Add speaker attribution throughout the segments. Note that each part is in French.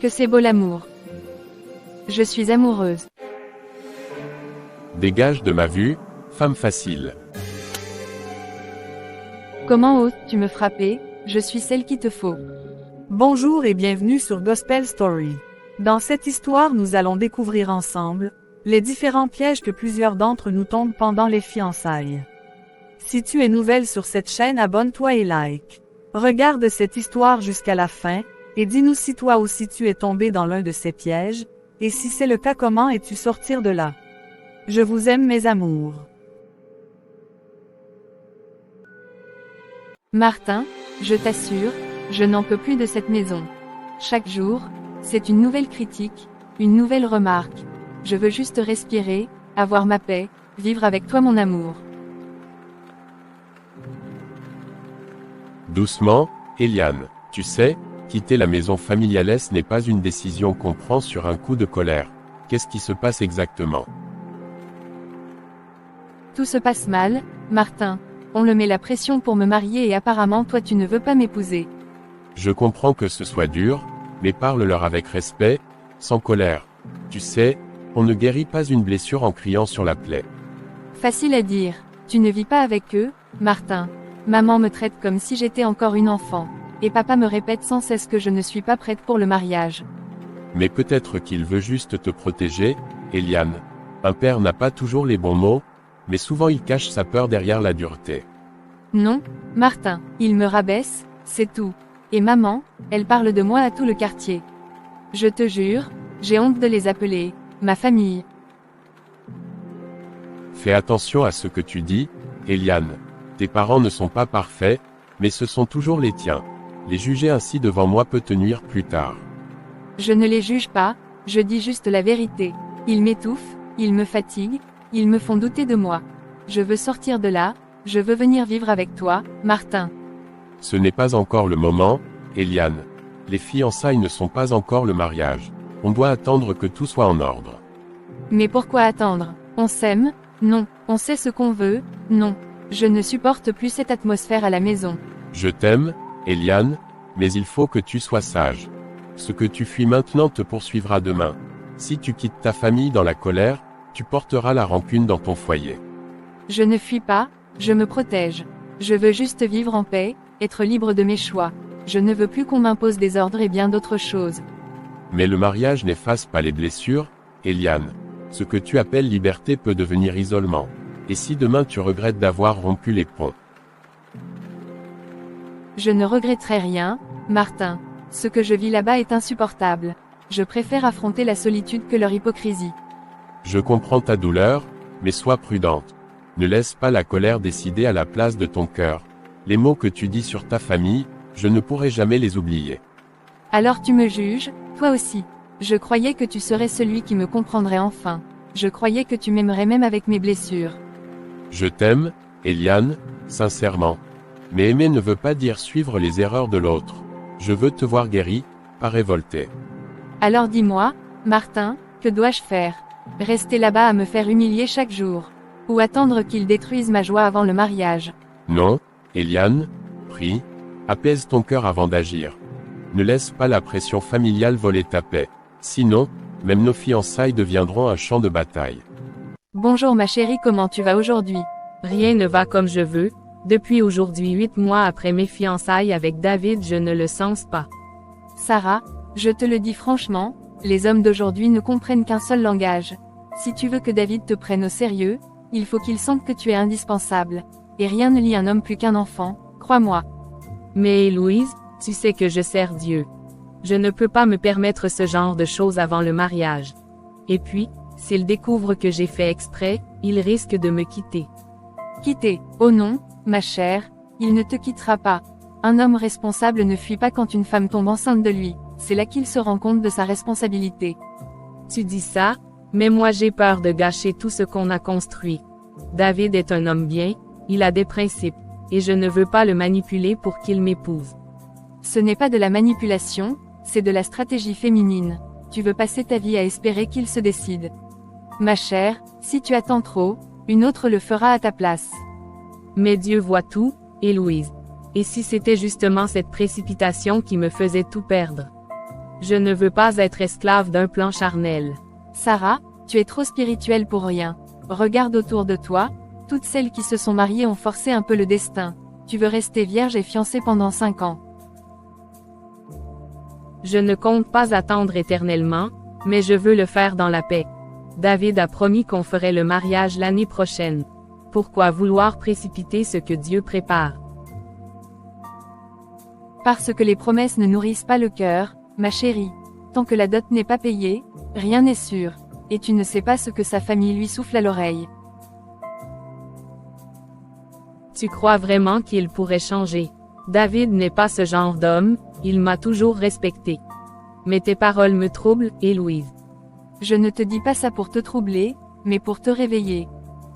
Speaker 1: Que c'est beau l'amour. Je suis amoureuse.
Speaker 2: Dégage de ma vue, femme facile.
Speaker 1: Comment oses-tu me frapper? Je suis celle qu'il te faut.
Speaker 3: Bonjour et bienvenue sur Gospel Story. Dans cette histoire, nous allons découvrir ensemble les différents pièges que plusieurs d'entre nous tombent pendant les fiançailles. Si tu es nouvelle sur cette chaîne, abonne-toi et like. Regarde cette histoire jusqu'à la fin, et dis-nous si toi aussi tu es tombé dans l'un de ces pièges, et si c'est le cas, comment es-tu sortir de là? Je vous aime mes amours.
Speaker 1: Martin, je t'assure, je n'en peux plus de cette maison. Chaque jour, c'est une nouvelle critique, une nouvelle remarque. Je veux juste respirer, avoir ma paix, vivre avec toi mon amour.
Speaker 2: Doucement, Eliane. Tu sais, quitter la maison familiale n'est pas une décision qu'on prend sur un coup de colère. Qu'est-ce qui se passe exactement?
Speaker 1: Tout se passe mal, Martin. On me met la pression pour me marier et apparemment toi tu ne veux pas m'épouser.
Speaker 2: Je comprends que ce soit dur, mais parle-leur avec respect, sans colère. Tu sais, on ne guérit pas une blessure en criant sur la plaie.
Speaker 1: Facile à dire. Tu ne vis pas avec eux, Martin. Maman me traite comme si j'étais encore une enfant. Et papa me répète sans cesse que je ne suis pas prête pour le mariage.
Speaker 2: Mais peut-être qu'il veut juste te protéger, Eliane. Un père n'a pas toujours les bons mots, mais souvent il cache sa peur derrière la dureté.
Speaker 1: Non, Martin, il me rabaisse, c'est tout. Et maman, elle parle de moi à tout le quartier. Je te jure, j'ai honte de les appeler, ma famille.
Speaker 2: Fais attention à ce que tu dis, Eliane. Tes parents ne sont pas parfaits, mais ce sont toujours les tiens. Les juger ainsi devant moi peut te nuire plus tard.
Speaker 1: Je ne les juge pas, je dis juste la vérité. Ils m'étouffent, ils me fatiguent, ils me font douter de moi. Je veux sortir de là, je veux venir vivre avec toi, Martin.
Speaker 2: Ce n'est pas encore le moment, Eliane. Les fiançailles ne sont pas encore le mariage. On doit attendre que tout soit en ordre.
Speaker 1: Mais pourquoi attendre? On s'aime? Non. On sait ce qu'on veut? Non. Je ne supporte plus cette atmosphère à la maison.
Speaker 2: Je t'aime, Eliane, mais il faut que tu sois sage. Ce que tu fuis maintenant te poursuivra demain. Si tu quittes ta famille dans la colère, tu porteras la rancune dans ton foyer.
Speaker 1: Je ne fuis pas, je me protège. Je veux juste vivre en paix, être libre de mes choix. Je ne veux plus qu'on m'impose des ordres et bien d'autres choses.
Speaker 2: Mais le mariage n'efface pas les blessures, Eliane. Ce que tu appelles liberté peut devenir isolement. Et si demain tu regrettes d'avoir rompu les ponts?
Speaker 1: Je ne regretterai rien, Martin. Ce que je vis là-bas est insupportable. Je préfère affronter la solitude que leur hypocrisie.
Speaker 2: Je comprends ta douleur, mais sois prudente. Ne laisse pas la colère décider à la place de ton cœur. Les mots que tu dis sur ta famille, je ne pourrai jamais les oublier.
Speaker 1: Alors tu me juges, toi aussi. Je croyais que tu serais celui qui me comprendrait enfin. Je croyais que tu m'aimerais même avec mes blessures.
Speaker 2: Je t'aime, Eliane, sincèrement. Mais aimer ne veut pas dire suivre les erreurs de l'autre. Je veux te voir guéri, pas révolté.
Speaker 1: Alors dis-moi, Martin, que dois-je faire? Rester là-bas à me faire humilier chaque jour? Ou attendre qu'ils détruisent ma joie avant le mariage?
Speaker 2: Non, Eliane, prie, apaise ton cœur avant d'agir. Ne laisse pas la pression familiale voler ta paix. Sinon, même nos fiançailles deviendront un champ de bataille.
Speaker 1: Bonjour ma chérie, comment tu vas aujourd'hui?
Speaker 4: Rien ne va comme je veux. Depuis aujourd'hui 8 mois après mes fiançailles avec David, je ne le sens pas.
Speaker 1: Sarah, je te le dis franchement, les hommes d'aujourd'hui ne comprennent qu'un seul langage. Si tu veux que David te prenne au sérieux, il faut qu'il sente que tu es indispensable. Et rien ne lie un homme plus qu'un enfant, crois-moi.
Speaker 4: Mais Louise, tu sais que je sers Dieu. Je ne peux pas me permettre ce genre de choses avant le mariage. Et puis, s'il découvre que j'ai fait exprès, il risque de me quitter.
Speaker 1: Quitter? Oh non, ma chère, il ne te quittera pas. Un homme responsable ne fuit pas quand une femme tombe enceinte de lui, c'est là qu'il se rend compte de sa responsabilité.
Speaker 4: Tu dis ça, mais moi j'ai peur de gâcher tout ce qu'on a construit. David est un homme bien, il a des principes, et je ne veux pas le manipuler pour qu'il m'épouse.
Speaker 1: Ce n'est pas de la manipulation, c'est de la stratégie féminine. Tu veux passer ta vie à espérer qu'il se décide. Ma chère, si tu attends trop, une autre le fera à ta place.
Speaker 4: Mais Dieu voit tout, Héloïse. Et si c'était justement cette précipitation qui me faisait tout perdre? Je ne veux pas être esclave d'un plan charnel.
Speaker 1: Sarah, tu es trop spirituelle pour rien. Regarde autour de toi, toutes celles qui se sont mariées ont forcé un peu le destin. Tu veux rester vierge et fiancée pendant 5 ans.
Speaker 4: Je ne compte pas attendre éternellement, mais je veux le faire dans la paix. David a promis qu'on ferait le mariage l'année prochaine. Pourquoi vouloir précipiter ce que Dieu prépare?
Speaker 1: Parce que les promesses ne nourrissent pas le cœur, ma chérie. Tant que la dot n'est pas payée, rien n'est sûr. Et tu ne sais pas ce que sa famille lui souffle à l'oreille.
Speaker 4: Tu crois vraiment qu'il pourrait changer? David n'est pas ce genre d'homme, il m'a toujours respecté. Mais tes paroles me troublent, Héloïse.
Speaker 1: Je ne te dis pas ça pour te troubler, mais pour te réveiller.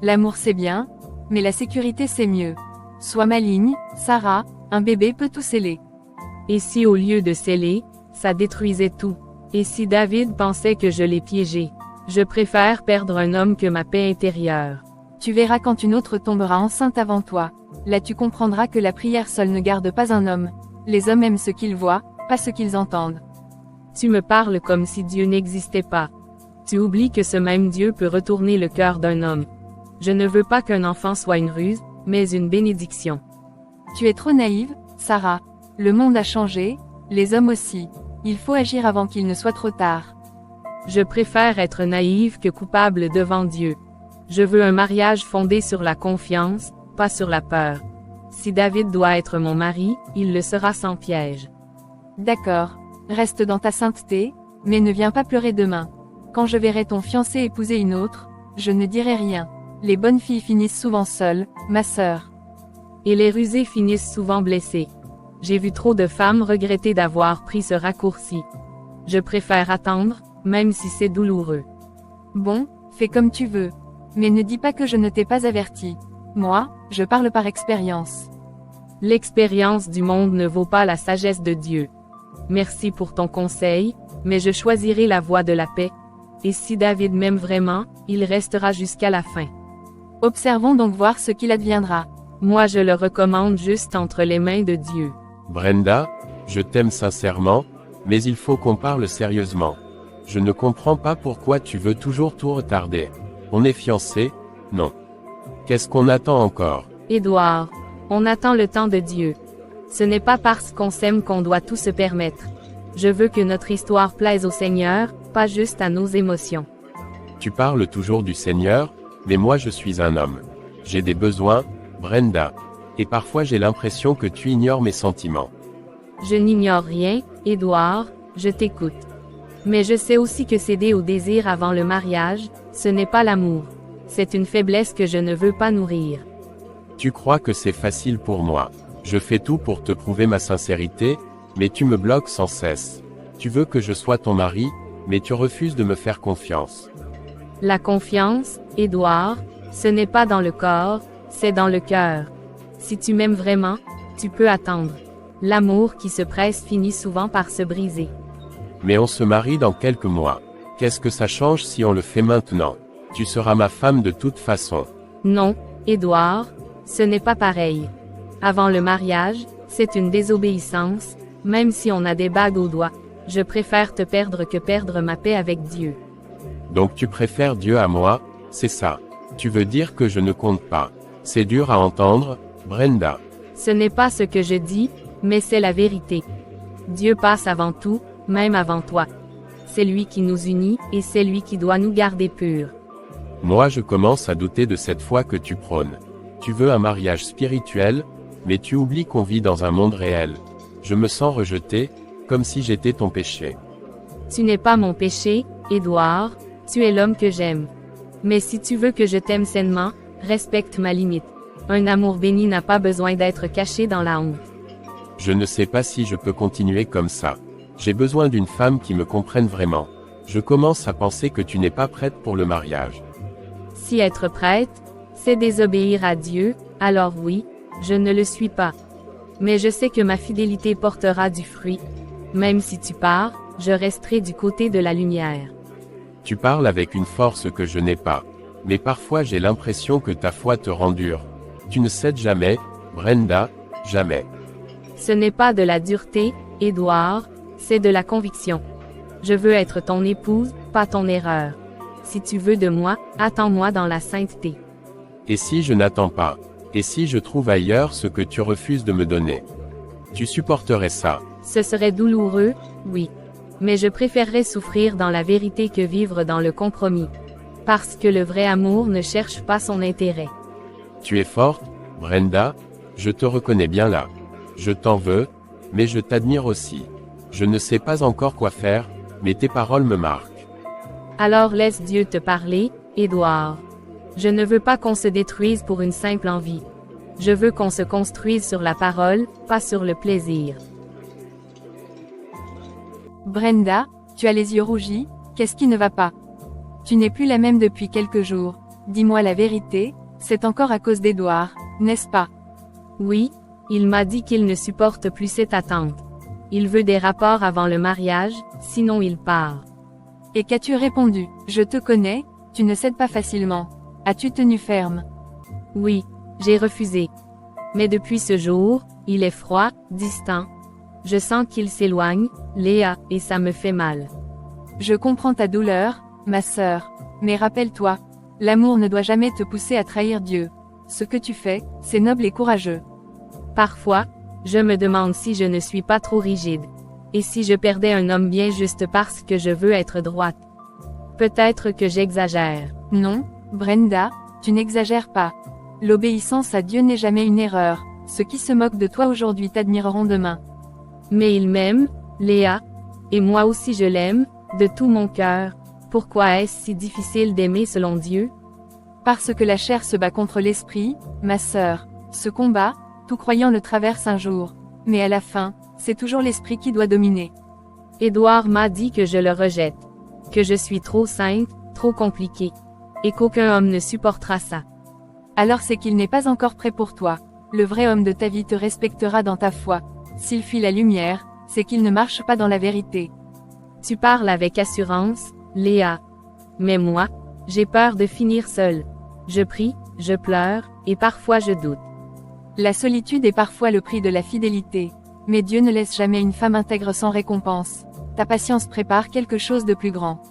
Speaker 1: L'amour c'est bien, mais la sécurité c'est mieux. Sois maligne, Sarah, un bébé peut tout sceller.
Speaker 4: Et si au lieu de sceller, ça détruisait tout? Et si David pensait que je l'ai piégé? Je préfère perdre un homme que ma paix intérieure.
Speaker 1: Tu verras quand une autre tombera enceinte avant toi. Là tu comprendras que la prière seule ne garde pas un homme. Les hommes aiment ce qu'ils voient, pas ce qu'ils entendent.
Speaker 4: Tu me parles comme si Dieu n'existait pas. Tu oublies que ce même Dieu peut retourner le cœur d'un homme. Je ne veux pas qu'un enfant soit une ruse, mais une bénédiction.
Speaker 1: Tu es trop naïve, Sarah. Le monde a changé, les hommes aussi. Il faut agir avant qu'il ne soit trop tard.
Speaker 4: Je préfère être naïve que coupable devant Dieu. Je veux un mariage fondé sur la confiance, pas sur la peur. Si David doit être mon mari, il le sera sans piège.
Speaker 1: D'accord. Reste dans ta sainteté, mais ne viens pas pleurer demain. Quand je verrai ton fiancé épouser une autre, je ne dirai rien. Les bonnes filles finissent souvent seules, ma sœur.
Speaker 4: Et les rusées finissent souvent blessées. J'ai vu trop de femmes regretter d'avoir pris ce raccourci. Je préfère attendre, même si c'est douloureux.
Speaker 1: Bon, fais comme tu veux. Mais ne dis pas que je ne t'ai pas averti. Moi, je parle par expérience.
Speaker 4: L'expérience du monde ne vaut pas la sagesse de Dieu. Merci pour ton conseil, mais je choisirai la voie de la paix. Et si David m'aime vraiment, il restera jusqu'à la fin.
Speaker 1: Observons donc voir ce qu'il adviendra.
Speaker 4: Moi je le recommande juste entre les mains de Dieu.
Speaker 2: Brenda, je t'aime sincèrement, mais il faut qu'on parle sérieusement. Je ne comprends pas pourquoi tu veux toujours tout retarder. On est fiancés, non. Qu'est-ce qu'on attend encore?
Speaker 4: Édouard, on attend le temps de Dieu. Ce n'est pas parce qu'on s'aime qu'on doit tout se permettre. Je veux que notre histoire plaise au Seigneur, pas juste à nos émotions.
Speaker 2: Tu parles toujours du Seigneur, mais moi je suis un homme. J'ai des besoins, Brenda. Et parfois j'ai l'impression que tu ignores mes sentiments.
Speaker 4: Je n'ignore rien, Édouard, je t'écoute. Mais je sais aussi que céder au désir avant le mariage, ce n'est pas l'amour. C'est une faiblesse que je ne veux pas nourrir.
Speaker 2: Tu crois que c'est facile pour moi. Je fais tout pour te prouver ma sincérité, mais tu me bloques sans cesse. Tu veux que je sois ton mari, mais tu refuses de me faire confiance.
Speaker 4: La confiance, Édouard, ce n'est pas dans le corps, c'est dans le cœur. Si tu m'aimes vraiment, tu peux attendre. L'amour qui se presse finit souvent par se briser.
Speaker 2: Mais on se marie dans quelques mois. Qu'est-ce que ça change si on le fait maintenant? Tu seras ma femme de toute façon.
Speaker 4: Non, Édouard, ce n'est pas pareil. Avant le mariage, c'est une désobéissance, même si on a des bagues aux doigts. Je préfère te perdre que perdre ma paix avec Dieu.
Speaker 2: Donc tu préfères Dieu à moi, c'est ça. Tu veux dire que je ne compte pas. C'est dur à entendre, Brenda.
Speaker 4: Ce n'est pas ce que je dis, mais c'est la vérité. Dieu passe avant tout, même avant toi. C'est lui qui nous unit, et c'est lui qui doit nous garder purs.
Speaker 2: Moi je commence à douter de cette foi que tu prônes. Tu veux un mariage spirituel, mais tu oublies qu'on vit dans un monde réel. Je me sens rejeté, comme si j'étais ton péché.
Speaker 4: Tu n'es pas mon péché, Édouard, tu es l'homme que j'aime. Mais si tu veux que je t'aime sainement, respecte ma limite. Un amour béni n'a pas besoin d'être caché dans la honte.
Speaker 2: Je ne sais pas si je peux continuer comme ça. J'ai besoin d'une femme qui me comprenne vraiment. Je commence à penser que tu n'es pas prête pour le mariage.
Speaker 4: Si être prête, c'est désobéir à Dieu, alors oui, je ne le suis pas. Mais je sais que ma fidélité portera du fruit. Même si tu pars, je resterai du côté de la lumière.
Speaker 2: Tu parles avec une force que je n'ai pas. Mais parfois j'ai l'impression que ta foi te rend dur. Tu ne cèdes jamais, Brenda, jamais.
Speaker 4: Ce n'est pas de la dureté, Édouard, c'est de la conviction. Je veux être ton épouse, pas ton erreur. Si tu veux de moi, attends-moi dans la sainteté.
Speaker 2: Et si je n'attends pas? Et si je trouve ailleurs ce que tu refuses de me donner? Tu supporterais ça?
Speaker 4: Ce serait douloureux, oui. Mais je préférerais souffrir dans la vérité que vivre dans le compromis. Parce que le vrai amour ne cherche pas son intérêt.
Speaker 2: Tu es forte, Brenda, je te reconnais bien là. Je t'en veux, mais je t'admire aussi. Je ne sais pas encore quoi faire, mais tes paroles me marquent.
Speaker 4: Alors laisse Dieu te parler, Édouard. Je ne veux pas qu'on se détruise pour une simple envie. Je veux qu'on se construise sur la parole, pas sur le plaisir.
Speaker 1: Brenda, tu as les yeux rougis, qu'est-ce qui ne va pas? Tu n'es plus la même depuis quelques jours. Dis-moi la vérité, c'est encore à cause d'Édouard, n'est-ce pas?
Speaker 4: Oui, il m'a dit qu'il ne supporte plus cette attente. Il veut des rapports avant le mariage, sinon il part.
Speaker 1: Et qu'as-tu répondu? Je te connais, tu ne cèdes pas facilement. As-tu tenu ferme?
Speaker 4: Oui, j'ai refusé. Mais depuis ce jour, il est froid, distant. Je sens qu'il s'éloigne, Léa, et ça me fait mal.
Speaker 1: Je comprends ta douleur, ma sœur. Mais rappelle-toi, l'amour ne doit jamais te pousser à trahir Dieu. Ce que tu fais, c'est noble et courageux.
Speaker 4: Parfois, je me demande si je ne suis pas trop rigide. Et si je perdais un homme bien juste parce que je veux être droite. Peut-être que j'exagère.
Speaker 1: Non, Brenda, tu n'exagères pas. L'obéissance à Dieu n'est jamais une erreur. Ceux qui se moquent de toi aujourd'hui t'admireront demain.
Speaker 4: Mais il m'aime, Léa. Et moi aussi je l'aime, de tout mon cœur. Pourquoi est-ce si difficile d'aimer selon Dieu?
Speaker 1: Parce que la chair se bat contre l'esprit, ma sœur. Ce combat, tout croyant le traverse un jour. Mais à la fin, c'est toujours l'esprit qui doit dominer.
Speaker 4: Édouard m'a dit que je le rejette. Que je suis trop sainte, trop compliquée. Et qu'aucun homme ne supportera ça.
Speaker 1: Alors c'est qu'il n'est pas encore prêt pour toi. Le vrai homme de ta vie te respectera dans ta foi. S'il fuit la lumière, c'est qu'il ne marche pas dans la vérité.
Speaker 4: Tu parles avec assurance, Léa. Mais moi, j'ai peur de finir seule. Je prie, je pleure, et parfois je doute.
Speaker 1: La solitude est parfois le prix de la fidélité. Mais Dieu ne laisse jamais une femme intègre sans récompense. Ta patience prépare quelque chose de plus grand.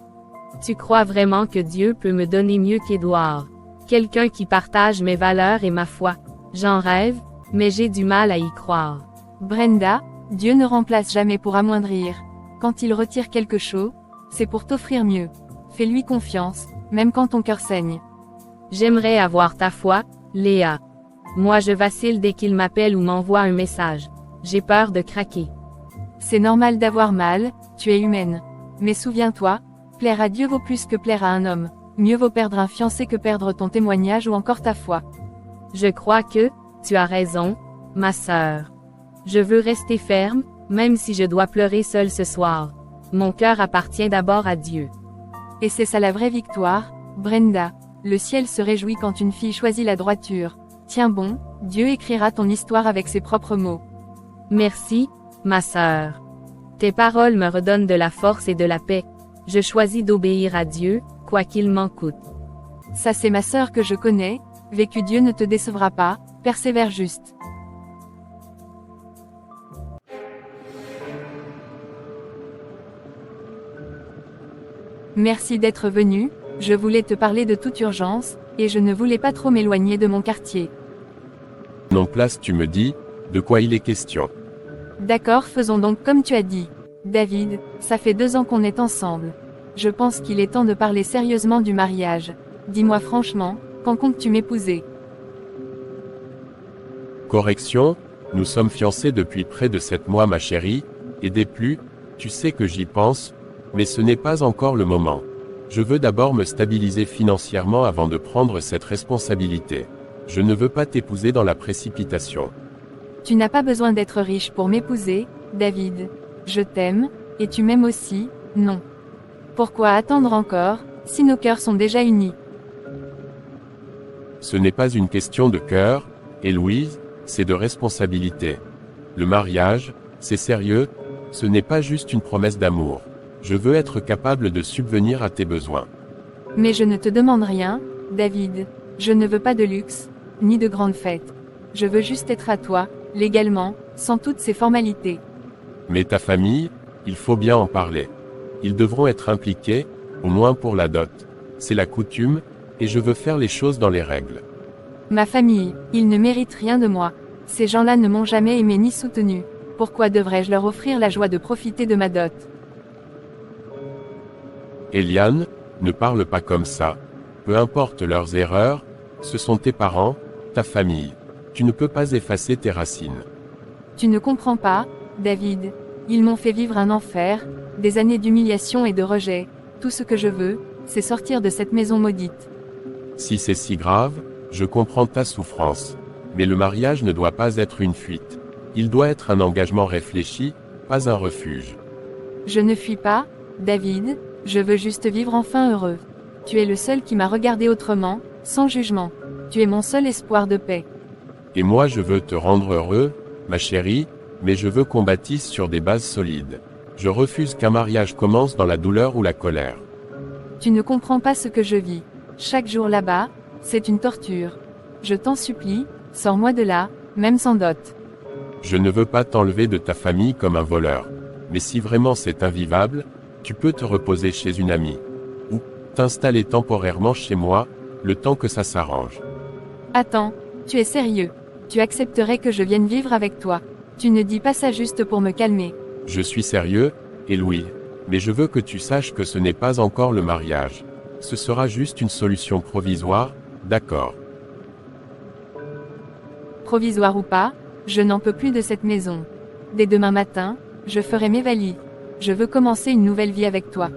Speaker 4: Tu crois vraiment que Dieu peut me donner mieux qu'Édouard? Quelqu'un qui partage mes valeurs et ma foi. J'en rêve, mais j'ai du mal à y croire.
Speaker 1: Brenda, Dieu ne remplace jamais pour amoindrir. Quand il retire quelque chose, c'est pour t'offrir mieux. Fais-lui confiance, même quand ton cœur saigne.
Speaker 4: J'aimerais avoir ta foi, Léa. Moi je vacille dès qu'il m'appelle ou m'envoie un message. J'ai peur de craquer.
Speaker 1: C'est normal d'avoir mal, tu es humaine. Mais souviens-toi, plaire à Dieu vaut plus que plaire à un homme. Mieux vaut perdre un fiancé que perdre ton témoignage ou encore ta foi.
Speaker 4: Je crois que, tu as raison, ma sœur. Je veux rester ferme, même si je dois pleurer seule ce soir. Mon cœur appartient d'abord à Dieu.
Speaker 1: Et c'est ça la vraie victoire, Brenda. Le ciel se réjouit quand une fille choisit la droiture. Tiens bon, Dieu écrira ton histoire avec ses propres mots.
Speaker 4: Merci, ma sœur. Tes paroles me redonnent de la force et de la paix. Je choisis d'obéir à Dieu, quoi qu'il m'en coûte.
Speaker 1: Ça c'est ma sœur que je connais, vécu Dieu ne te décevra pas, persévère juste. Merci d'être venu, je voulais te parler de toute urgence, et je ne voulais pas trop m'éloigner de mon quartier.
Speaker 2: Non, place, tu me dis, de quoi il est question?
Speaker 1: D'accord, faisons donc comme tu as dit. David, ça fait 2 ans qu'on est ensemble. Je pense qu'il est temps de parler sérieusement du mariage. Dis-moi franchement, quand comptes-tu m'épouser?
Speaker 2: Correction, nous sommes fiancés depuis près de 7 mois ma chérie, et des plus, tu sais que j'y pense, mais ce n'est pas encore le moment. Je veux d'abord me stabiliser financièrement avant de prendre cette responsabilité. Je ne veux pas t'épouser dans la précipitation.
Speaker 1: Tu n'as pas besoin d'être riche pour m'épouser, David. Je t'aime, et tu m'aimes aussi, non. Pourquoi attendre encore, si nos cœurs sont déjà unis?
Speaker 2: Ce n'est pas une question de cœur, Héloïse, c'est de responsabilité. Le mariage, c'est sérieux, ce n'est pas juste une promesse d'amour. Je veux être capable de subvenir à tes besoins.
Speaker 1: Mais je ne te demande rien, David. Je ne veux pas de luxe, ni de grandes fêtes. Je veux juste être à toi, légalement, sans toutes ces formalités.
Speaker 2: Mais ta famille, il faut bien en parler. Ils devront être impliqués, au moins pour la dot. C'est la coutume, et je veux faire les choses dans les règles.
Speaker 1: Ma famille, ils ne méritent rien de moi. Ces gens-là ne m'ont jamais aimé ni soutenu. Pourquoi devrais-je leur offrir la joie de profiter de ma dot?
Speaker 2: Eliane, ne parle pas comme ça. Peu importe leurs erreurs, ce sont tes parents, ta famille. Tu ne peux pas effacer tes racines.
Speaker 1: Tu ne comprends pas, David. Ils m'ont fait vivre un enfer, des années d'humiliation et de rejet. Tout ce que je veux, c'est sortir de cette maison maudite.
Speaker 2: Si c'est si grave, je comprends ta souffrance. Mais le mariage ne doit pas être une fuite. Il doit être un engagement réfléchi, pas un refuge.
Speaker 1: Je ne fuis pas, David, je veux juste vivre enfin heureux. Tu es le seul qui m'a regardé autrement, sans jugement. Tu es mon seul espoir de paix.
Speaker 2: Et moi je veux te rendre heureux, ma chérie, mais je veux qu'on bâtisse sur des bases solides. Je refuse qu'un mariage commence dans la douleur ou la colère.
Speaker 1: Tu ne comprends pas ce que je vis. Chaque jour là-bas, c'est une torture. Je t'en supplie, sors-moi de là, même sans dot.
Speaker 2: Je ne veux pas t'enlever de ta famille comme un voleur. Mais si vraiment c'est invivable, tu peux te reposer chez une amie. Ou t'installer temporairement chez moi, le temps que ça s'arrange.
Speaker 1: Attends, tu es sérieux. Tu accepterais que je vienne vivre avec toi. Tu ne dis pas ça juste pour me calmer.
Speaker 2: Je suis sérieux, et Louis. Mais je veux que tu saches que ce n'est pas encore le mariage. Ce sera juste une solution provisoire, d'accord?
Speaker 1: Provisoire ou pas, je n'en peux plus de cette maison. Dès demain matin, je ferai mes valises. Je veux commencer une nouvelle vie avec toi.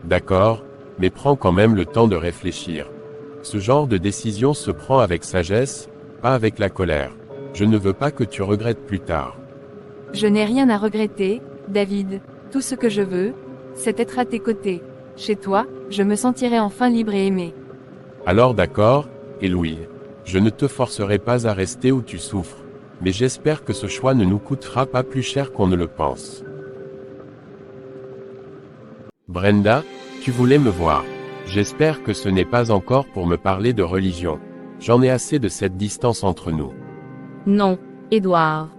Speaker 2: D'accord, mais prends quand même le temps de réfléchir. Ce genre de décision se prend avec sagesse, pas avec la colère. Je ne veux pas que tu regrettes plus tard.
Speaker 1: Je n'ai rien à regretter, David. Tout ce que je veux, c'est être à tes côtés. Chez toi, je me sentirai enfin libre et aimé.
Speaker 2: Alors d'accord, et Louis. Je ne te forcerai pas à rester où tu souffres. Mais j'espère que ce choix ne nous coûtera pas plus cher qu'on ne le pense. Brenda, tu voulais me voir. J'espère que ce n'est pas encore pour me parler de religion. J'en ai assez de cette distance entre nous.
Speaker 4: Non, Édouard.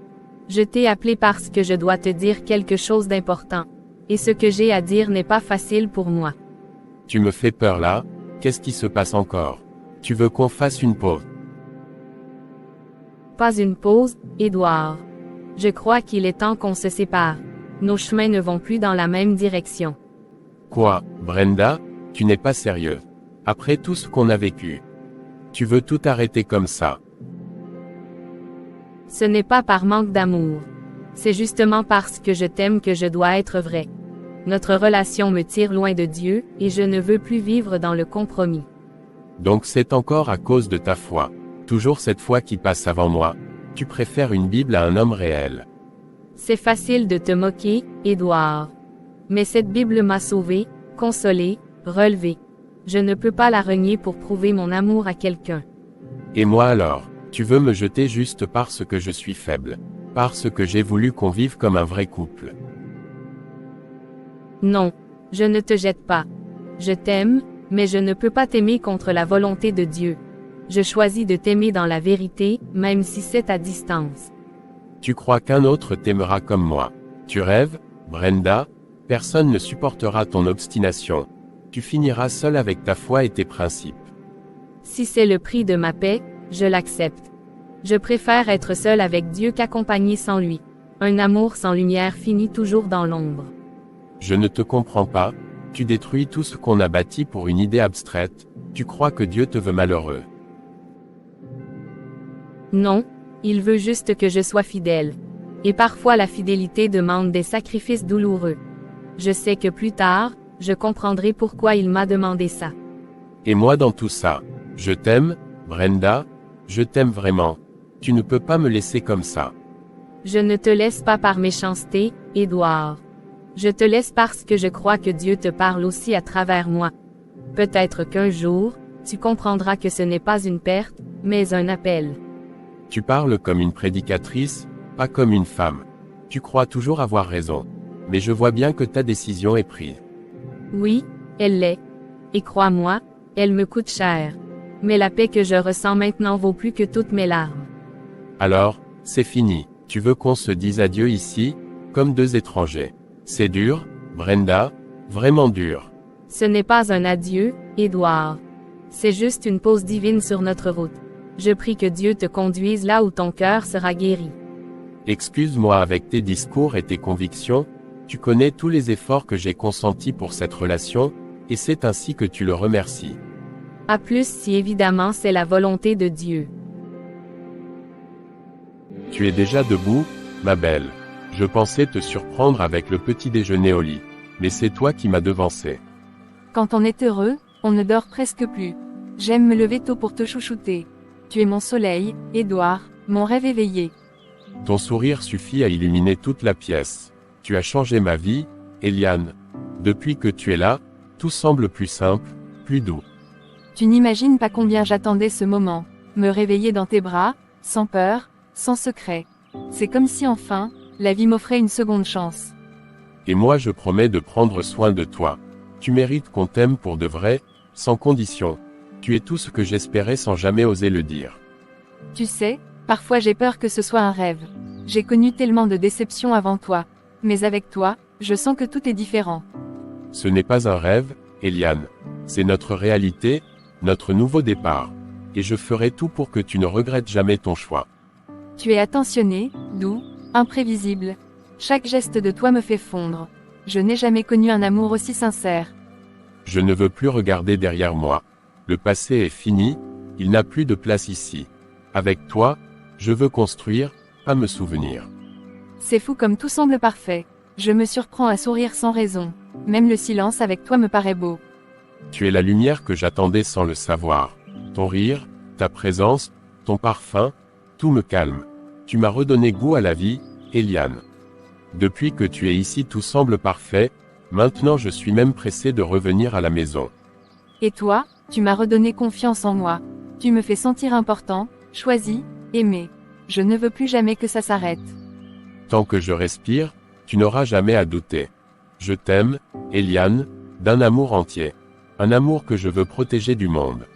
Speaker 4: Je t'ai appelé parce que je dois te dire quelque chose d'important. Et ce que j'ai à dire n'est pas facile pour moi.
Speaker 2: Tu me fais peur là, qu'est-ce qui se passe encore? Tu veux qu'on fasse une pause?
Speaker 4: Pas une pause, Édouard. Je crois qu'il est temps qu'on se sépare. Nos chemins ne vont plus dans la même direction.
Speaker 2: Quoi, Brenda? Tu n'es pas sérieux. Après tout ce qu'on a vécu. Tu veux tout arrêter comme ça.
Speaker 4: Ce n'est pas par manque d'amour. C'est justement parce que je t'aime que je dois être vrai. Notre relation me tire loin de Dieu, et je ne veux plus vivre dans le compromis.
Speaker 2: Donc c'est encore à cause de ta foi. Toujours cette foi qui passe avant moi. Tu préfères une Bible à un homme réel.
Speaker 4: C'est facile de te moquer, Édouard. Mais cette Bible m'a sauvé, consolé, relevé. Je ne peux pas la renier pour prouver mon amour à quelqu'un.
Speaker 2: Et moi alors, tu veux me jeter juste parce que je suis faible. Parce que j'ai voulu qu'on vive comme un vrai couple.
Speaker 4: Non, je ne te jette pas. Je t'aime, mais je ne peux pas t'aimer contre la volonté de Dieu. Je choisis de t'aimer dans la vérité, même si c'est à distance.
Speaker 2: Tu crois qu'un autre t'aimera comme moi. Tu rêves, Brenda? Personne ne supportera ton obstination. Tu finiras seul avec ta foi et tes principes.
Speaker 4: Si c'est le prix de ma paix, je l'accepte. Je préfère être seul avec Dieu qu'accompagné sans lui. Un amour sans lumière finit toujours dans l'ombre.
Speaker 2: Je ne te comprends pas, tu détruis tout ce qu'on a bâti pour une idée abstraite, tu crois que Dieu te veut malheureux.
Speaker 4: Non, il veut juste que je sois fidèle. Et parfois la fidélité demande des sacrifices douloureux. Je sais que plus tard, je comprendrai pourquoi il m'a demandé ça.
Speaker 2: Et moi dans tout ça, je t'aime, Brenda, je t'aime vraiment. Tu ne peux pas me laisser comme ça.
Speaker 4: Je ne te laisse pas par méchanceté, Édouard. Je te laisse parce que je crois que Dieu te parle aussi à travers moi. Peut-être qu'un jour, tu comprendras que ce n'est pas une perte, mais un appel.
Speaker 2: Tu parles comme une prédicatrice, pas comme une femme. Tu crois toujours avoir raison. Mais je vois bien que ta décision est prise.
Speaker 4: Oui, elle l'est. Et crois-moi, elle me coûte cher. Mais la paix que je ressens maintenant vaut plus que toutes mes larmes.
Speaker 2: Alors, c'est fini. Tu veux qu'on se dise adieu ici, comme deux étrangers. C'est dur, Brenda, Vraiment dur.
Speaker 4: Ce n'est pas un adieu, Édouard. C'est juste une pause divine sur notre route. Je prie que Dieu te conduise là où ton cœur sera guéri.
Speaker 2: Excuse-moi avec tes discours et tes convictions, tu connais tous les efforts que j'ai consentis pour cette relation, et c'est ainsi que tu le remercies.
Speaker 4: À plus si évidemment c'est la volonté de Dieu.
Speaker 2: Tu es déjà debout, ma belle. Je pensais te surprendre avec le petit déjeuner au lit, mais c'est toi qui m'as devancé.
Speaker 1: Quand on est heureux, on ne dort presque plus. J'aime me lever tôt pour te chouchouter. Tu es mon soleil, Édouard, mon rêve éveillé.
Speaker 2: Ton sourire suffit à illuminer toute la pièce. Tu as changé ma vie, Eliane. Depuis que tu es là, tout semble plus simple, plus doux.
Speaker 1: Tu n'imagines pas combien j'attendais ce moment. Me réveiller dans tes bras, sans peur, sans secret. C'est comme si enfin, la vie m'offrait une seconde chance.
Speaker 2: Et moi je promets de prendre soin de toi. Tu mérites qu'on t'aime pour de vrai, sans condition. Tu es tout ce que j'espérais sans jamais oser le dire.
Speaker 1: Tu sais, parfois j'ai peur que ce soit un rêve. J'ai connu tellement de déceptions avant toi. Mais avec toi, je sens que tout est différent.
Speaker 2: Ce n'est pas un rêve, Eliane. C'est notre réalité, notre nouveau départ. Et je ferai tout pour que tu ne regrettes jamais ton choix.
Speaker 1: Tu es attentionné, doux, imprévisible. Chaque geste de toi me fait fondre. Je n'ai jamais connu un amour aussi sincère.
Speaker 2: Je ne veux plus regarder derrière moi. Le passé est fini, il n'a plus de place ici. Avec toi, je veux construire, pas me souvenir.
Speaker 1: C'est fou comme tout semble parfait. Je me surprends à sourire sans raison. Même le silence avec toi me paraît beau.
Speaker 2: Tu es la lumière que j'attendais sans le savoir. Ton rire, ta présence, ton parfum, tout me calme. Tu m'as redonné goût à la vie, Eliane. Depuis que tu es ici tout semble parfait, maintenant je suis même pressé de revenir à la maison.
Speaker 1: Et toi, tu m'as redonné confiance en moi. Tu me fais sentir important, choisi, aimé. Je ne veux plus jamais que ça s'arrête.
Speaker 2: Tant que je respire, tu n'auras jamais à douter. Je t'aime, Eliane, d'un amour entier. Un amour que je veux protéger du monde.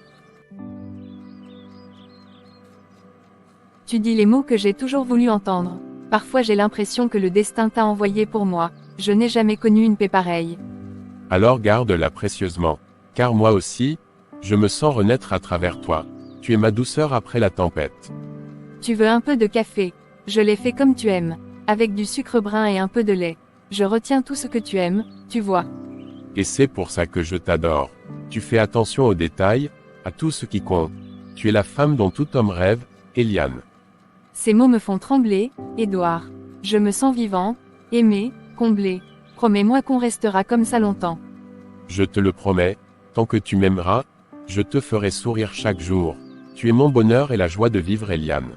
Speaker 1: Tu dis les mots que j'ai toujours voulu entendre. Parfois j'ai l'impression que le destin t'a envoyé pour moi. Je n'ai jamais connu une paix pareille.
Speaker 2: Alors garde-la précieusement. Car moi aussi, je me sens renaître à travers toi. Tu es ma douceur après la tempête.
Speaker 1: Tu veux un peu de café? Je l'ai fait comme tu aimes. Avec du sucre brun et un peu de lait. Je retiens tout ce que tu aimes, tu vois.
Speaker 2: Et c'est pour ça que je t'adore. Tu fais attention aux détails, à tout ce qui compte. Tu es la femme dont tout homme rêve, Eliane.
Speaker 1: Ces mots me font trembler, Édouard. Je me sens vivant, aimé, comblé. Promets-moi qu'on restera comme ça longtemps.
Speaker 2: Je te le promets, tant que tu m'aimeras, je te ferai sourire chaque jour. Tu es mon bonheur et la joie de vivre, Eliane.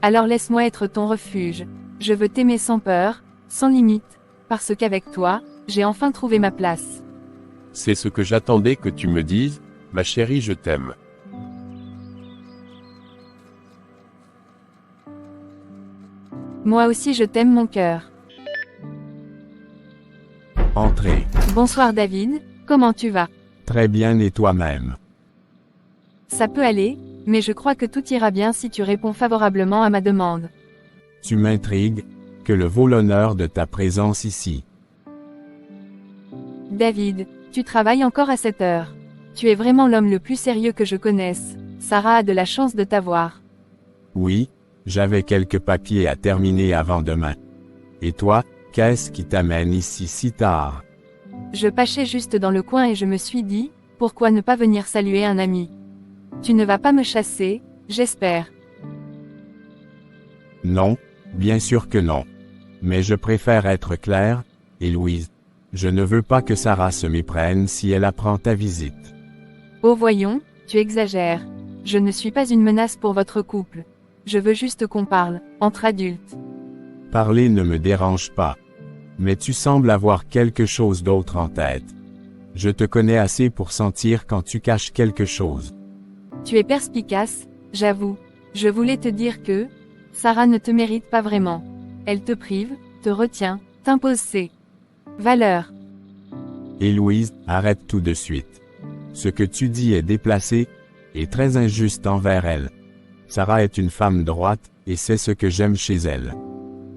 Speaker 1: Alors laisse-moi être ton refuge. Je veux t'aimer sans peur, sans limite, parce qu'avec toi, j'ai enfin trouvé ma place.
Speaker 2: C'est ce que j'attendais que tu me dises, ma chérie, je t'aime.
Speaker 1: Moi aussi je t'aime mon cœur.
Speaker 5: Entrez.
Speaker 1: Bonsoir David, comment tu vas?
Speaker 5: Très bien et toi-même?
Speaker 1: Ça peut aller, mais je crois que tout ira bien si tu réponds favorablement à ma demande.
Speaker 5: Tu m'intrigues, que le vaut l'honneur de ta présence ici.
Speaker 1: David, tu travailles encore à cette heure. Tu es vraiment l'homme le plus sérieux que je connaisse. Sarah a de la chance de t'avoir.
Speaker 5: Oui, j'avais quelques papiers à terminer avant demain. Et toi, qu'est-ce qui t'amène ici si tard?
Speaker 1: Je pâchais juste dans le coin et je me suis dit, pourquoi ne pas venir saluer un ami? Tu ne vas pas me chasser, j'espère.
Speaker 5: Non, bien sûr que non. Mais je préfère être clair, et Louise, je ne veux pas que Sarah se méprenne si elle apprend ta visite.
Speaker 1: Oh voyons, tu exagères. Je ne suis pas une menace pour votre couple. Je veux juste qu'on parle, entre adultes.
Speaker 5: Parler ne me dérange pas. Mais tu sembles avoir quelque chose d'autre en tête. Je te connais assez pour sentir quand tu caches quelque chose.
Speaker 1: Tu es perspicace, j'avoue. Je voulais te dire que Sarah ne te mérite pas vraiment. Elle te prive, te retient, t'impose ses valeurs.
Speaker 5: Et Louise, arrête tout de suite. Ce que tu dis est déplacé, et très injuste envers elle. Sarah est une femme droite, et c'est ce que j'aime chez elle.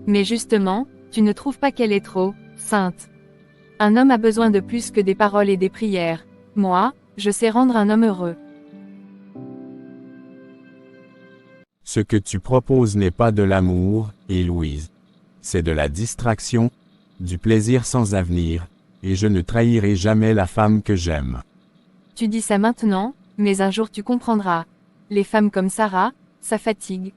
Speaker 1: Mais justement, tu ne trouves pas qu'elle est trop sainte? Un homme a besoin de plus que des paroles et des prières. Moi, je sais rendre un homme heureux.
Speaker 5: Ce que tu proposes n'est pas de l'amour, Héloïse. C'est de la distraction, du plaisir sans avenir, et je ne trahirai jamais la femme que j'aime.
Speaker 1: Tu dis ça maintenant, mais un jour tu comprendras. Les femmes comme Sarah, ça fatigue.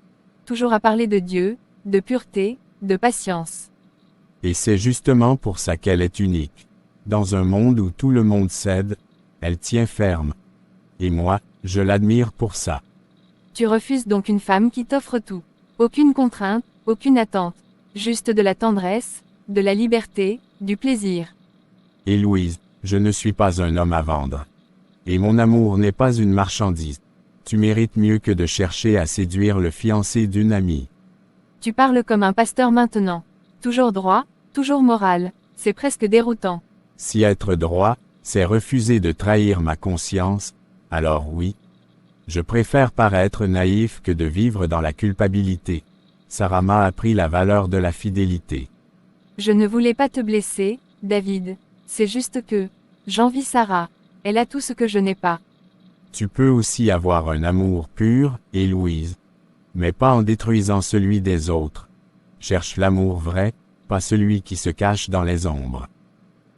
Speaker 1: Toujours à parler de Dieu, de pureté, de patience.
Speaker 5: Et c'est justement pour ça qu'elle est unique. Dans un monde où tout le monde cède, elle tient ferme. Et moi, je l'admire pour ça.
Speaker 1: Tu refuses donc une femme qui t'offre tout. Aucune contrainte, aucune attente. Juste de la tendresse, de la liberté, du plaisir.
Speaker 5: Héloïse, je ne suis pas un homme à vendre. Et mon amour n'est pas une marchandise. Tu mérites mieux que de chercher à séduire le fiancé d'une amie.
Speaker 1: Tu parles comme un pasteur maintenant. Toujours droit, toujours moral. C'est presque déroutant.
Speaker 5: Si être droit, c'est refuser de trahir ma conscience, alors oui. Je préfère paraître naïf que de vivre dans la culpabilité. Sarah m'a appris la valeur de la fidélité.
Speaker 1: Je ne voulais pas te blesser, David. C'est juste que, j'envie Sarah. Elle a tout ce que je n'ai pas.
Speaker 5: Tu peux aussi avoir un amour pur, Héloïse. Mais pas en détruisant celui des autres. Cherche l'amour vrai, pas celui qui se cache dans les ombres.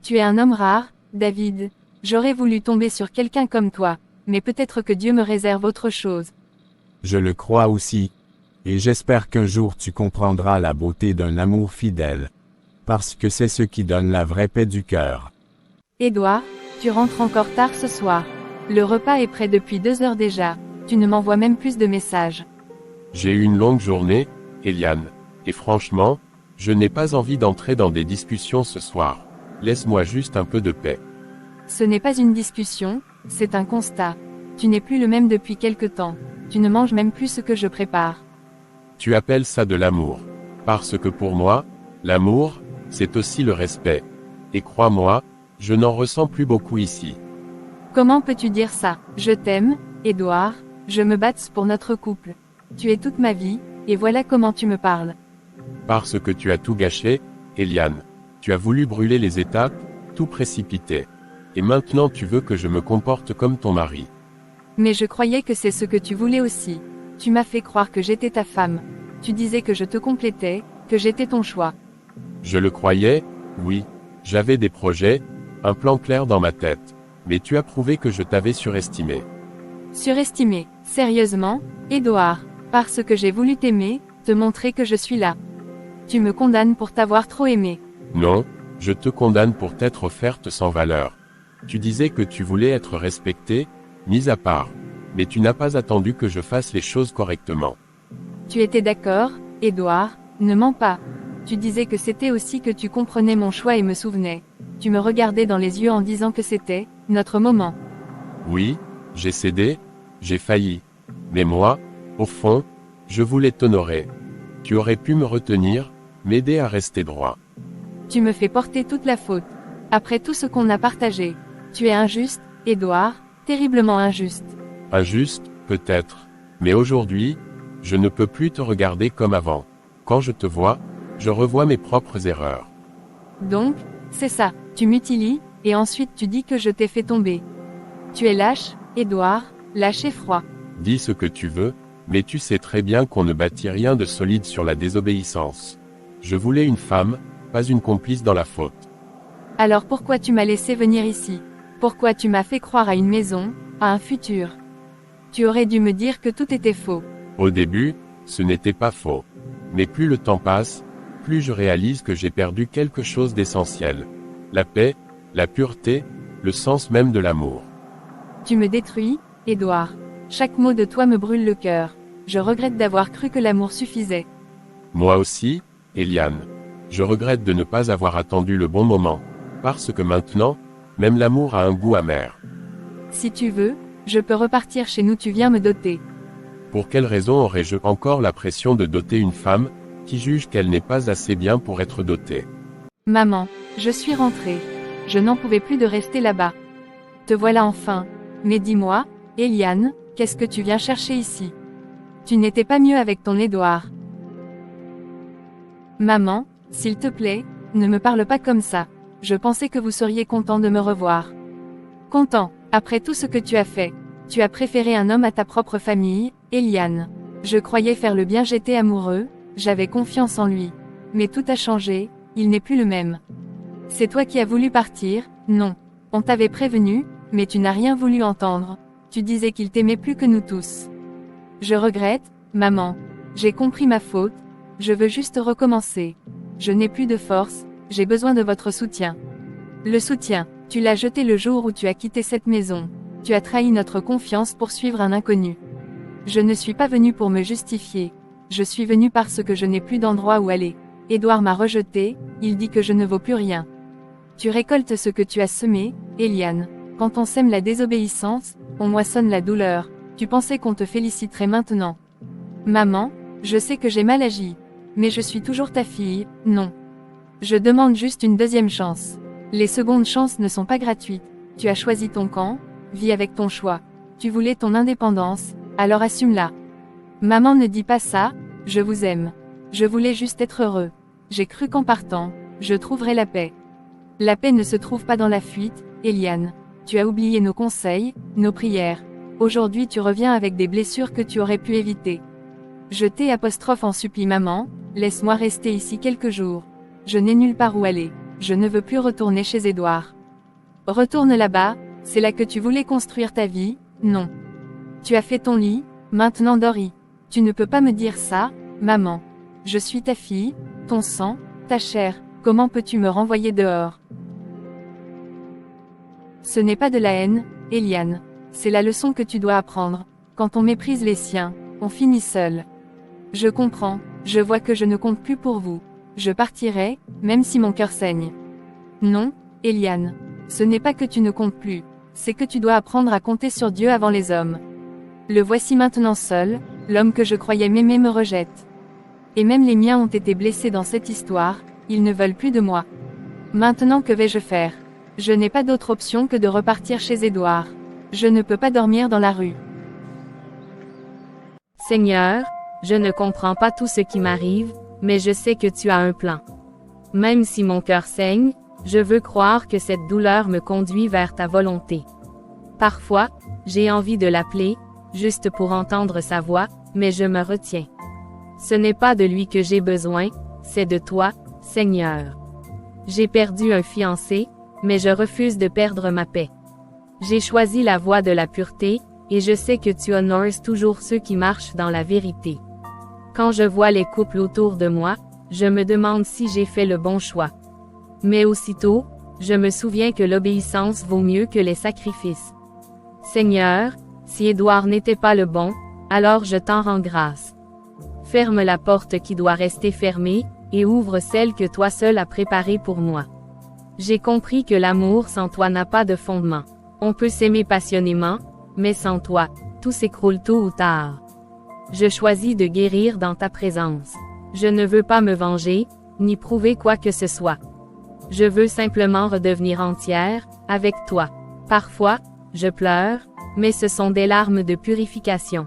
Speaker 1: Tu es un homme rare, David. J'aurais voulu tomber sur quelqu'un comme toi, mais peut-être que Dieu me réserve autre chose.
Speaker 5: Je le crois aussi. Et j'espère qu'un jour tu comprendras la beauté d'un amour fidèle. Parce que c'est ce qui donne la vraie paix du cœur.
Speaker 1: Édouard, tu rentres encore tard ce soir. Le repas est prêt depuis 2 heures déjà. Tu ne m'envoies même plus de messages.
Speaker 2: J'ai eu une longue journée, Eliane. Et franchement, je n'ai pas envie d'entrer dans des discussions ce soir. Laisse-moi juste un peu de paix.
Speaker 1: Ce n'est pas une discussion, c'est un constat. Tu n'es plus le même depuis quelque temps. Tu ne manges même plus ce que je prépare.
Speaker 2: Tu appelles ça de l'amour. Parce que pour moi, l'amour, c'est aussi le respect. Et crois-moi, je n'en ressens plus beaucoup ici.
Speaker 1: Comment peux-tu dire ça? Je t'aime, Édouard, je me batte pour notre couple. Tu es toute ma vie, et voilà comment tu me parles.
Speaker 2: Parce que tu as tout gâché, Eliane. Tu as voulu brûler les étapes, tout précipiter. Et maintenant tu veux que je me comporte comme ton mari.
Speaker 1: Mais je croyais que c'est ce que tu voulais aussi. Tu m'as fait croire que j'étais ta femme. Tu disais que je te complétais, que j'étais ton choix.
Speaker 2: Je le croyais, oui. J'avais des projets, un plan clair dans ma tête. Mais tu as prouvé que je t'avais surestimé.
Speaker 1: Surestimé, sérieusement, Édouard, parce que j'ai voulu t'aimer, te montrer que je suis là. Tu me condamnes pour t'avoir trop aimé.
Speaker 2: Non, je te condamne pour t'être offerte sans valeur. Tu disais que tu voulais être respectée, mise à part. Mais tu n'as pas attendu que je fasse les choses correctement.
Speaker 1: Tu étais d'accord, Édouard, ne mens pas. Tu disais que c'était aussi que tu comprenais mon choix et me souvenais. Tu me regardais dans les yeux en disant que c'était notre moment.
Speaker 2: Oui, j'ai cédé, j'ai failli. Mais moi, au fond, je voulais t'honorer. Tu aurais pu me retenir, m'aider à rester droit.
Speaker 1: Tu me fais porter toute la faute. Après tout ce qu'on a partagé. Tu es injuste, Édouard, terriblement injuste.
Speaker 2: Injuste, peut-être. Mais aujourd'hui, je ne peux plus te regarder comme avant. Quand je te vois, je revois mes propres erreurs.
Speaker 1: Donc, c'est ça, tu m'utilises, et ensuite tu dis que je t'ai fait tomber. Tu es lâche, Édouard, lâche et froid.
Speaker 2: Dis ce que tu veux, mais tu sais très bien qu'on ne bâtit rien de solide sur la désobéissance. Je voulais une femme, pas une complice dans la faute.
Speaker 1: Alors pourquoi tu m'as laissé venir ici? Pourquoi tu m'as fait croire à une maison, à un futur? Tu aurais dû me dire que tout était faux.
Speaker 2: Au début, ce n'était pas faux. Mais plus le temps passe, plus je réalise que j'ai perdu quelque chose d'essentiel. La paix, la pureté, le sens même de l'amour.
Speaker 1: Tu me détruis, Édouard. Chaque mot de toi me brûle le cœur. Je regrette d'avoir cru que l'amour suffisait.
Speaker 2: Moi aussi, Eliane. Je regrette de ne pas avoir attendu le bon moment. Parce que maintenant, même l'amour a un goût amer.
Speaker 1: Si tu veux, je peux repartir chez nous, tu viens me doter.
Speaker 2: Pour quelle raison aurais-je encore la pression de doter une femme, qui juge qu'elle n'est pas assez bien pour être dotée?
Speaker 1: Maman, je suis rentrée. Je n'en pouvais plus de rester là-bas. Te voilà enfin. Mais dis-moi, Eliane, qu'est-ce que tu viens chercher ici? Tu n'étais pas mieux avec ton Édouard. Maman, s'il te plaît, ne me parle pas comme ça. Je pensais que vous seriez content de me revoir. Content, après tout ce que tu as fait. Tu as préféré un homme à ta propre famille, Eliane. Je croyais faire le bien, j'étais amoureux, j'avais confiance en lui. Mais tout a changé, il n'est plus le même. C'est toi qui as voulu partir, non. On t'avait prévenu, mais tu n'as rien voulu entendre. Tu disais qu'il t'aimait plus que nous tous. Je regrette, maman. J'ai compris ma faute, je veux juste recommencer. Je n'ai plus de force, j'ai besoin de votre soutien. Le soutien, tu l'as jeté le jour où tu as quitté cette maison. Tu as trahi notre confiance pour suivre un inconnu. Je ne suis pas venu pour me justifier. Je suis venu parce que je n'ai plus d'endroit où aller. Édouard m'a rejeté, il dit que je ne vaux plus rien. Tu récoltes ce que tu as semé, Eliane. Quand on sème la désobéissance, on moissonne la douleur. Tu pensais qu'on te féliciterait maintenant. Maman, je sais que j'ai mal agi. Mais je suis toujours ta fille, non. Je demande juste une deuxième chance. Les secondes chances ne sont pas gratuites. Tu as choisi ton camp, vis avec ton choix. Tu voulais ton indépendance, alors assume-la. Maman ne dit pas ça, je vous aime. Je voulais juste être heureux. J'ai cru qu'en partant, je trouverais la paix. La paix ne se trouve pas dans la fuite, Eliane. Tu as oublié nos conseils, nos prières. Aujourd'hui tu reviens avec des blessures que tu aurais pu éviter. Je t'apostrophe en supplie maman, laisse-moi rester ici quelques jours. Je n'ai nulle part où aller. Je ne veux plus retourner chez Édouard. Retourne là-bas, c'est là que tu voulais construire ta vie, non. Tu as fait ton lit, maintenant dors-y. Tu ne peux pas me dire ça, maman. Je suis ta fille, ton sang, ta chair, comment peux-tu me renvoyer dehors? Ce n'est pas de la haine, Eliane. C'est la leçon que tu dois apprendre. Quand on méprise les siens, on finit seul. Je comprends, je vois que je ne compte plus pour vous. Je partirai, même si mon cœur saigne. Non, Eliane. Ce n'est pas que tu ne comptes plus, c'est que tu dois apprendre à compter sur Dieu avant les hommes. Le voici maintenant seul, l'homme que je croyais m'aimer me rejette. Et même les miens ont été blessés dans cette histoire, ils ne veulent plus de moi. Maintenant que vais-je faire? Je n'ai pas d'autre option que de repartir chez Édouard. Je ne peux pas dormir dans la rue.
Speaker 4: Seigneur, je ne comprends pas tout ce qui m'arrive, mais je sais que tu as un plan. Même si mon cœur saigne, je veux croire que cette douleur me conduit vers ta volonté. Parfois, j'ai envie de l'appeler, juste pour entendre sa voix, mais je me retiens. Ce n'est pas de lui que j'ai besoin, c'est de toi, Seigneur. J'ai perdu un fiancé, mais je refuse de perdre ma paix. J'ai choisi la voie de la pureté, et je sais que tu honores toujours ceux qui marchent dans la vérité. Quand je vois les couples autour de moi, je me demande si j'ai fait le bon choix. Mais aussitôt, je me souviens que l'obéissance vaut mieux que les sacrifices. Seigneur, si Édouard n'était pas le bon, alors je t'en rends grâce. Ferme la porte qui doit rester fermée, et ouvre celle que toi seul as préparée pour moi. J'ai compris que l'amour sans toi n'a pas de fondement. On peut s'aimer passionnément, mais sans toi, tout s'écroule tôt ou tard. Je choisis de guérir dans ta présence. Je ne veux pas me venger, ni prouver quoi que ce soit. Je veux simplement redevenir entière, avec toi. Parfois, je pleure, mais ce sont des larmes de purification.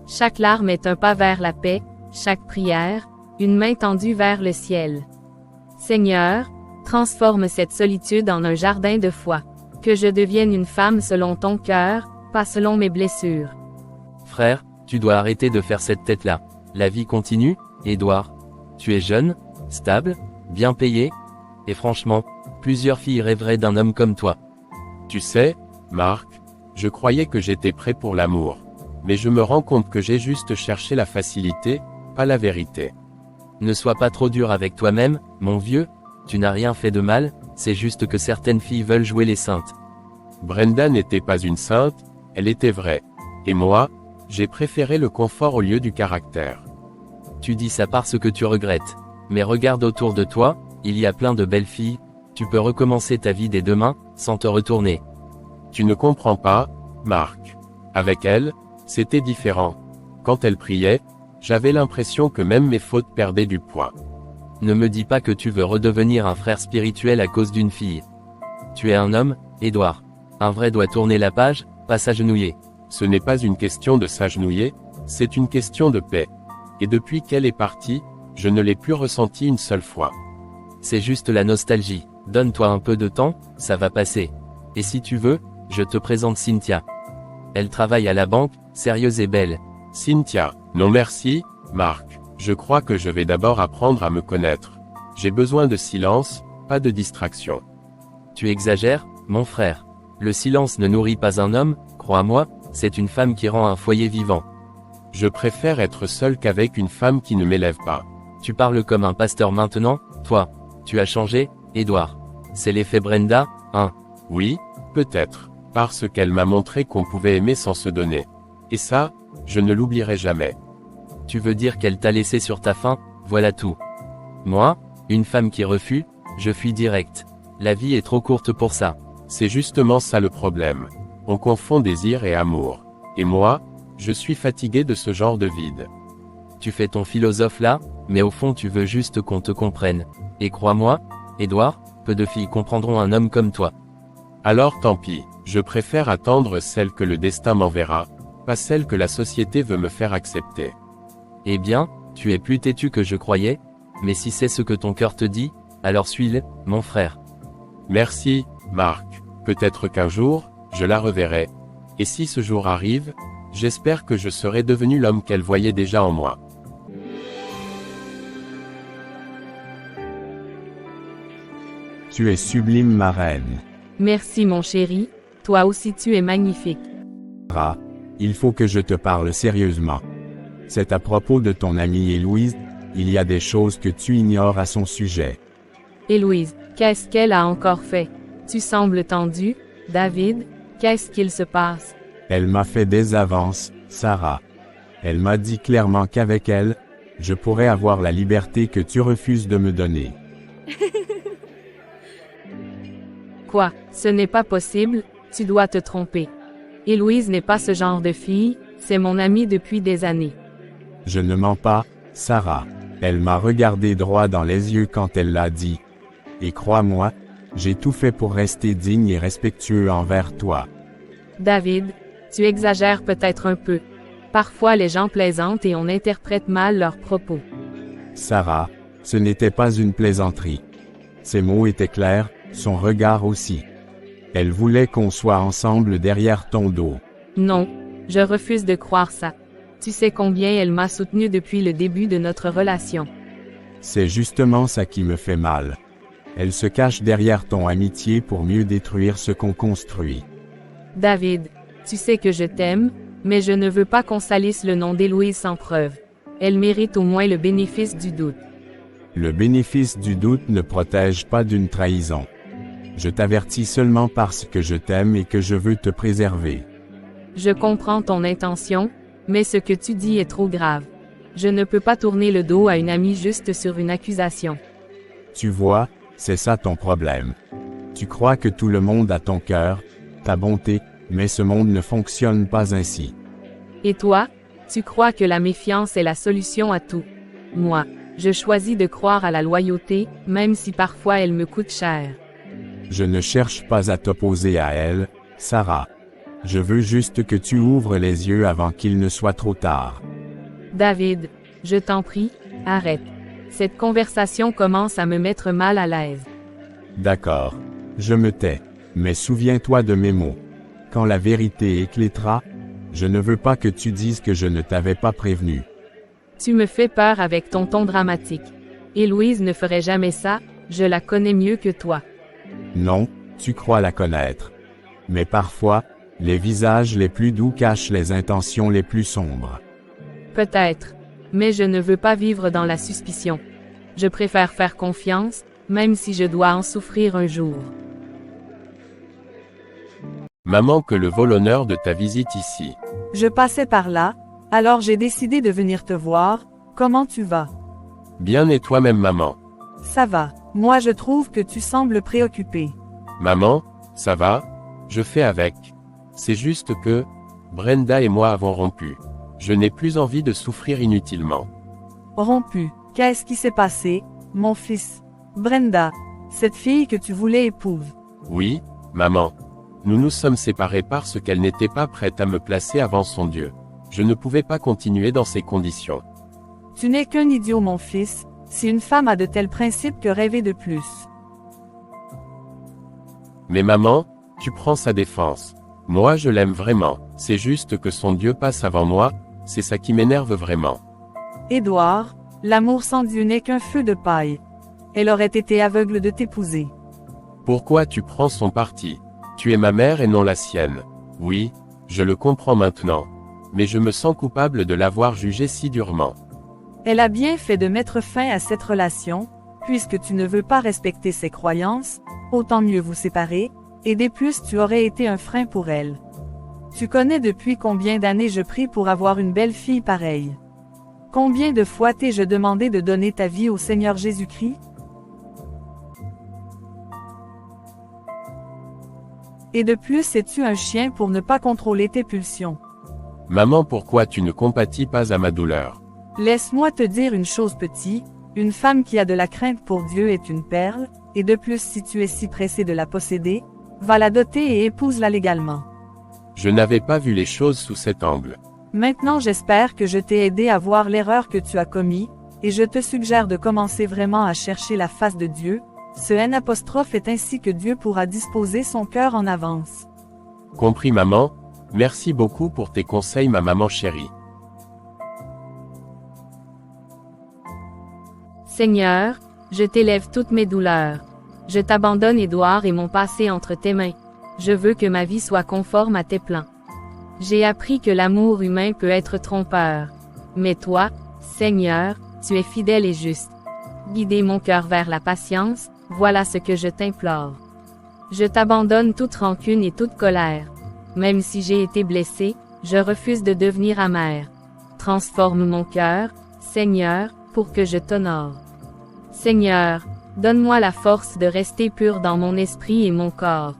Speaker 4: Chaque larme est un pas vers la paix, chaque prière, une main tendue vers le ciel. Seigneur, transforme cette solitude en un jardin de foi. Que je devienne une femme selon ton cœur, pas selon mes blessures.
Speaker 6: Frère, tu dois arrêter de faire cette tête-là. La vie continue, Édouard. Tu es jeune, stable, bien payé. Et franchement, plusieurs filles rêveraient d'un homme comme toi.
Speaker 2: Tu sais, Marc, je croyais que j'étais prêt pour l'amour. Mais je me rends compte que j'ai juste cherché la facilité, pas la vérité.
Speaker 6: Ne sois pas trop dur avec toi-même, mon vieux. Tu n'as rien fait de mal, c'est juste que certaines filles veulent jouer les saintes.
Speaker 2: Brenda n'était pas une sainte, elle était vraie. Et moi, j'ai préféré le confort au lieu du caractère.
Speaker 6: Tu dis ça parce que tu regrettes. Mais regarde autour de toi, il y a plein de belles filles, tu peux recommencer ta vie dès demain, sans te retourner.
Speaker 2: Tu ne comprends pas, Marc. Avec elle, c'était différent. Quand elle priait, j'avais l'impression que même mes fautes perdaient du poids.
Speaker 6: Ne me dis pas que tu veux redevenir un frère spirituel à cause d'une fille. Tu es un homme, Édouard. Un vrai doit tourner la page, pas s'agenouiller.
Speaker 2: Ce n'est pas une question de s'agenouiller, c'est une question de paix. Et depuis qu'elle est partie, je ne l'ai plus ressentie une seule fois.
Speaker 6: C'est juste la nostalgie. Donne-toi un peu de temps, ça va passer. Et si tu veux, je te présente Cynthia. Elle travaille à la banque, sérieuse et belle.
Speaker 2: Cynthia, non merci, Marc. Je crois que je vais d'abord apprendre à me connaître. J'ai besoin de silence, pas de distraction.
Speaker 6: Tu exagères, mon frère. Le silence ne nourrit pas un homme, crois-moi, c'est une femme qui rend un foyer vivant.
Speaker 2: Je préfère être seul qu'avec une femme qui ne m'élève pas.
Speaker 6: Tu parles comme un pasteur maintenant, toi. Tu as changé, Edouard. C'est l'effet Brenda, hein?
Speaker 2: Oui, peut-être, parce qu'elle m'a montré qu'on pouvait aimer sans se donner. Et ça, je ne l'oublierai jamais.
Speaker 6: Tu veux dire qu'elle t'a laissé sur ta faim, voilà tout. Moi, une femme qui refuse, je fuis direct. La vie est trop courte pour ça.
Speaker 2: C'est justement ça le problème. On confond désir et amour. Et moi, je suis fatigué de ce genre de vide.
Speaker 6: Tu fais ton philosophe là, mais au fond tu veux juste qu'on te comprenne. Et crois-moi, Edouard, peu de filles comprendront un homme comme toi.
Speaker 2: Alors tant pis, je préfère attendre celle que le destin m'enverra, pas celle que la société veut me faire accepter.
Speaker 6: Eh bien, tu es plus têtu que je croyais, mais si c'est ce que ton cœur te dit, alors suis-le, mon frère.
Speaker 2: Merci, Marc. Peut-être qu'un jour, je la reverrai. Et si ce jour arrive, j'espère que je serai devenu l'homme qu'elle voyait déjà en moi.
Speaker 5: Tu es sublime ma reine.
Speaker 4: Merci mon chéri, toi aussi tu es magnifique.
Speaker 5: Sarah, il faut que je te parle sérieusement. C'est à propos de ton amie Héloïse, il y a des choses que tu ignores à son sujet.
Speaker 4: Héloïse, qu'est-ce qu'elle a encore fait? Tu sembles tendu, David, qu'est-ce qu'il se passe?
Speaker 5: Elle m'a fait des avances, Sarah. Elle m'a dit clairement qu'avec elle, je pourrais avoir la liberté que tu refuses de me donner.
Speaker 4: Quoi, ce n'est pas possible, tu dois te tromper. Héloïse n'est pas ce genre de fille, c'est mon amie depuis des années.
Speaker 5: Je ne mens pas, Sarah. Elle m'a regardé droit dans les yeux quand elle l'a dit. Et crois-moi, j'ai tout fait pour rester digne et respectueux envers toi.
Speaker 4: David, tu exagères peut-être un peu. Parfois les gens plaisantent et on interprète mal leurs propos.
Speaker 5: Sarah, ce n'était pas une plaisanterie. Ses mots étaient clairs, son regard aussi. Elle voulait qu'on soit ensemble derrière ton dos.
Speaker 4: Non, je refuse de croire ça. Tu sais combien elle m'a soutenu depuis le début de notre relation.
Speaker 5: C'est justement ça qui me fait mal. Elle se cache derrière ton amitié pour mieux détruire ce qu'on construit.
Speaker 4: David, tu sais que je t'aime, mais je ne veux pas qu'on salisse le nom d'Héloïse sans preuve. Elle mérite au moins le bénéfice du doute.
Speaker 5: Le bénéfice du doute ne protège pas d'une trahison. Je t'avertis seulement parce que je t'aime et que je veux te préserver.
Speaker 4: Je comprends ton intention, mais ce que tu dis est trop grave. Je ne peux pas tourner le dos à une amie juste sur une accusation.
Speaker 5: Tu vois, c'est ça ton problème. Tu crois que tout le monde a ton cœur, ta bonté, mais ce monde ne fonctionne pas ainsi.
Speaker 4: Et toi, tu crois que la méfiance est la solution à tout. Moi, je choisis de croire à la loyauté, même si parfois elle me coûte cher.
Speaker 5: Je ne cherche pas à t'opposer à elle, Sarah. Je veux juste que tu ouvres les yeux avant qu'il ne soit trop tard.
Speaker 4: David, je t'en prie, arrête. Cette conversation commence à me mettre mal à l'aise.
Speaker 5: D'accord. Je me tais. Mais souviens-toi de mes mots. Quand la vérité éclatera, je ne veux pas que tu dises que je ne t'avais pas prévenu.
Speaker 4: Tu me fais peur avec ton ton dramatique. Héloïse ne ferait jamais ça, je la connais mieux que toi.
Speaker 5: Non, tu crois la connaître. Mais parfois, les visages les plus doux cachent les intentions les plus sombres.
Speaker 4: Peut-être. Mais je ne veux pas vivre dans la suspicion. Je préfère faire confiance, même si je dois en souffrir un jour.
Speaker 2: Maman, que le vaut l'honneur de ta visite ici.
Speaker 3: Je passais par là, alors j'ai décidé de venir te voir. Comment tu vas?
Speaker 2: Bien et toi-même maman.
Speaker 3: Ça va. Moi je trouve que tu sembles préoccupée.
Speaker 2: Maman, ça va? Je fais avec. C'est juste que, Brenda et moi avons rompu. Je n'ai plus envie de souffrir inutilement.
Speaker 3: Rompu. Qu'est-ce qui s'est passé, mon fils? Brenda, cette fille que tu voulais épouser.
Speaker 2: Oui, maman. Nous nous sommes séparés parce qu'elle n'était pas prête à me placer avant son Dieu. Je ne pouvais pas continuer dans ces conditions.
Speaker 3: Tu n'es qu'un idiot mon fils, si une femme a de tels principes que rêver de plus.
Speaker 2: Mais maman, tu prends sa défense. Moi je l'aime vraiment, c'est juste que son Dieu passe avant moi, c'est ça qui m'énerve vraiment.
Speaker 3: Édouard, l'amour sans Dieu n'est qu'un feu de paille. Elle aurait été aveugle de t'épouser.
Speaker 2: Pourquoi tu prends son parti? Tu es ma mère et non la sienne. Oui, je le comprends maintenant. Mais je me sens coupable de l'avoir jugée si durement.
Speaker 3: Elle a bien fait de mettre fin à cette relation, puisque tu ne veux pas respecter ses croyances, autant mieux vous séparer, et de plus tu aurais été un frein pour elle. Tu connais depuis combien d'années je prie pour avoir une belle fille pareille? Combien de fois t'ai-je demandé de donner ta vie au Seigneur Jésus-Christ? Et de plus es-tu un chien pour ne pas contrôler tes pulsions?
Speaker 2: Maman, pourquoi tu ne compatis pas à ma douleur?
Speaker 3: Laisse-moi te dire une chose petit, une femme qui a de la crainte pour Dieu est une perle, et de plus si tu es si pressé de la posséder, va la doter et épouse-la légalement.
Speaker 2: Je n'avais pas vu les choses sous cet angle.
Speaker 3: Maintenant j'espère que je t'ai aidé à voir l'erreur que tu as commise, et je te suggère de commencer vraiment à chercher la face de Dieu. Ce N' est ainsi que Dieu pourra disposer son cœur en avance.
Speaker 2: Compris maman, merci beaucoup pour tes conseils ma maman chérie.
Speaker 4: Seigneur, je t'élève toutes mes douleurs. Je t'abandonne Édouard et mon passé entre tes mains. Je veux que ma vie soit conforme à tes plans. J'ai appris que l'amour humain peut être trompeur. Mais toi, Seigneur, tu es fidèle et juste. Guider mon cœur vers la patience, voilà ce que je t'implore. Je t'abandonne toute rancune et toute colère. Même si j'ai été blessé, je refuse de devenir amère. Transforme mon cœur, Seigneur, pour que je t'honore. Seigneur, donne-moi la force de rester pur dans mon esprit et mon corps.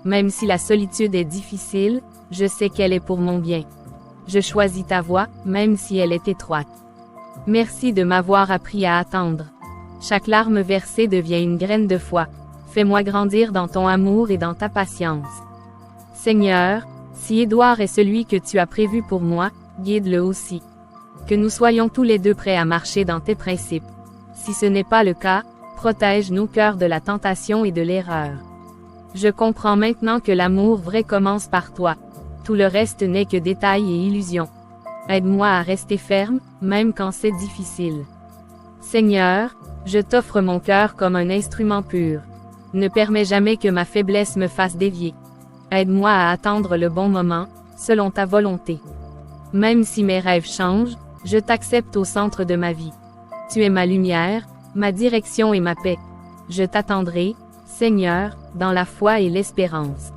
Speaker 4: Même si la solitude est difficile, je sais qu'elle est pour mon bien. Je choisis ta voie, même si elle est étroite. Merci de m'avoir appris à attendre. Chaque larme versée devient une graine de foi. Fais-moi grandir dans ton amour et dans ta patience. Seigneur, si Édouard est celui que tu as prévu pour moi, guide-le aussi. Que nous soyons tous les deux prêts à marcher dans tes principes. Si ce n'est pas le cas, protège nos cœurs de la tentation et de l'erreur. Je comprends maintenant que l'amour vrai commence par toi. Tout le reste n'est que détails et illusions. Aide-moi à rester ferme, même quand c'est difficile. Seigneur, je t'offre mon cœur comme un instrument pur. Ne permets jamais que ma faiblesse me fasse dévier. Aide-moi à attendre le bon moment, selon ta volonté. Même si mes rêves changent, je t'accepte au centre de ma vie. Tu es ma lumière, ma direction et ma paix. Je t'attendrai, Seigneur, dans la foi et l'espérance.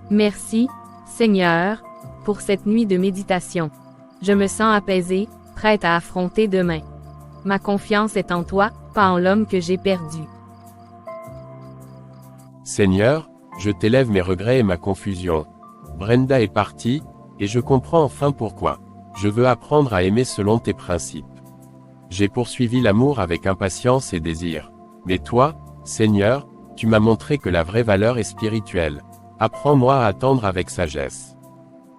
Speaker 4: Merci, Seigneur, pour cette nuit de méditation. Je me sens apaisée, prête à affronter demain. Ma confiance est en toi, pas en l'homme que j'ai perdu.
Speaker 2: Seigneur, je t'élève mes regrets et ma confusion. Brenda est partie, et je comprends enfin pourquoi. Je veux apprendre à aimer selon tes principes. J'ai poursuivi l'amour avec impatience et désir. Mais toi, Seigneur, tu m'as montré que la vraie valeur est spirituelle. Apprends-moi à attendre avec sagesse.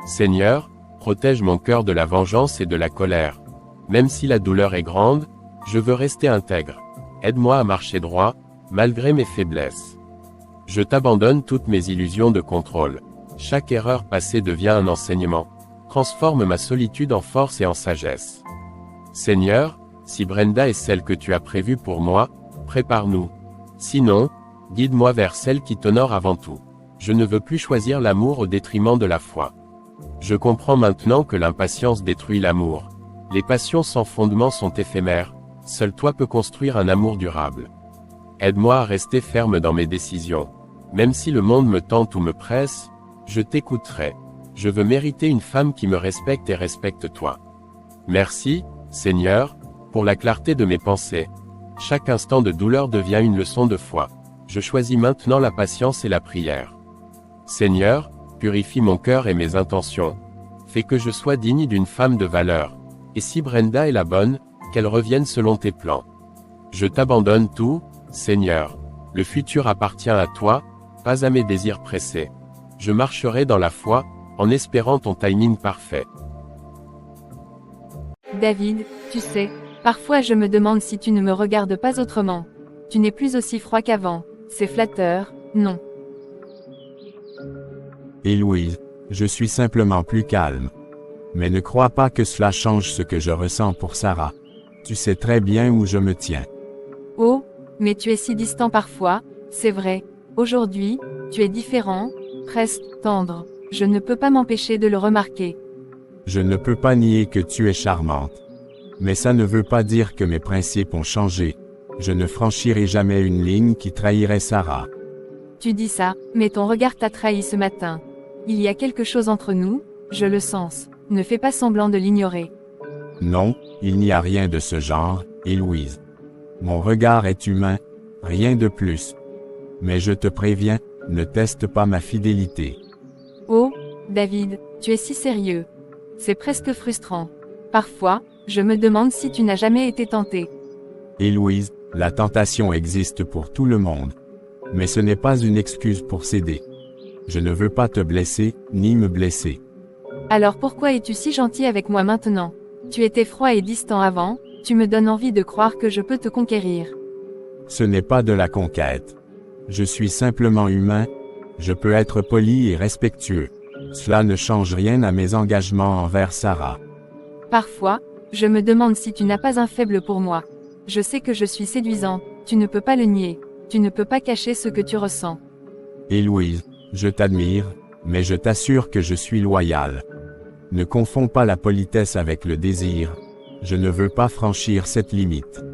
Speaker 2: Seigneur, protège mon cœur de la vengeance et de la colère. Même si la douleur est grande, je veux rester intègre. Aide-moi à marcher droit, malgré mes faiblesses. Je t'abandonne toutes mes illusions de contrôle. Chaque erreur passée devient un enseignement. Transforme ma solitude en force et en sagesse. Seigneur, si Brenda est celle que tu as prévue pour moi, prépare-nous. Sinon, guide-moi vers celle qui t'honore avant tout. Je ne veux plus choisir l'amour au détriment de la foi. Je comprends maintenant que l'impatience détruit l'amour. Les passions sans fondement sont éphémères, seul toi peux construire un amour durable. Aide-moi à rester ferme dans mes décisions. Même si le monde me tente ou me presse, je t'écouterai. Je veux mériter une femme qui me respecte et respecte toi. Merci, Seigneur, pour la clarté de mes pensées. Chaque instant de douleur devient une leçon de foi. Je choisis maintenant la patience et la prière. Seigneur, purifie mon cœur et mes intentions. Fais que je sois digne d'une femme de valeur. Et si Brenda est la bonne, qu'elle revienne selon tes plans. Je t'abandonne tout, Seigneur. Le futur appartient à toi, pas à mes désirs pressés. Je marcherai dans la foi, en espérant ton timing parfait.
Speaker 1: David, tu sais, parfois je me demande si tu ne me regardes pas autrement. Tu n'es plus aussi froid qu'avant. C'est flatteur, non?
Speaker 5: Héloïse, je suis simplement plus calme. Mais ne crois pas que cela change ce que je ressens pour Sarah. Tu sais très bien où je me tiens.
Speaker 1: Oh, mais tu es si distant parfois, c'est vrai. Aujourd'hui, tu es différent, presque tendre. Je ne peux pas m'empêcher de le remarquer.
Speaker 5: Je ne peux pas nier que tu es charmante. Mais ça ne veut pas dire que mes principes ont changé. Je ne franchirai jamais une ligne qui trahirait Sarah.
Speaker 1: Tu dis ça, mais ton regard t'a trahi ce matin. Il y a quelque chose entre nous, je le sens. Ne fais pas semblant de l'ignorer.
Speaker 5: Non, il n'y a rien de ce genre, Héloïse. Mon regard est humain, rien de plus. Mais je te préviens, ne teste pas ma fidélité.
Speaker 1: Oh, David, tu es si sérieux. C'est presque frustrant. Parfois, je me demande si tu n'as jamais été tenté.
Speaker 5: Héloïse, la tentation existe pour tout le monde. Mais ce n'est pas une excuse pour céder. Je ne veux pas te blesser, ni me blesser.
Speaker 1: Alors pourquoi es-tu si gentil avec moi maintenant? Tu étais froid et distant avant, tu me donnes envie de croire que je peux te conquérir.
Speaker 5: Ce n'est pas de la conquête. Je suis simplement humain, je peux être poli et respectueux. Cela ne change rien à mes engagements envers Sarah.
Speaker 1: Parfois, je me demande si tu n'as pas un faible pour moi. Je sais que je suis séduisante, tu ne peux pas le nier. Tu ne peux pas cacher ce que tu ressens.
Speaker 5: Héloïse, je t'admire, mais je t'assure que je suis loyal. Ne confonds pas la politesse avec le désir. Je ne veux pas franchir cette limite.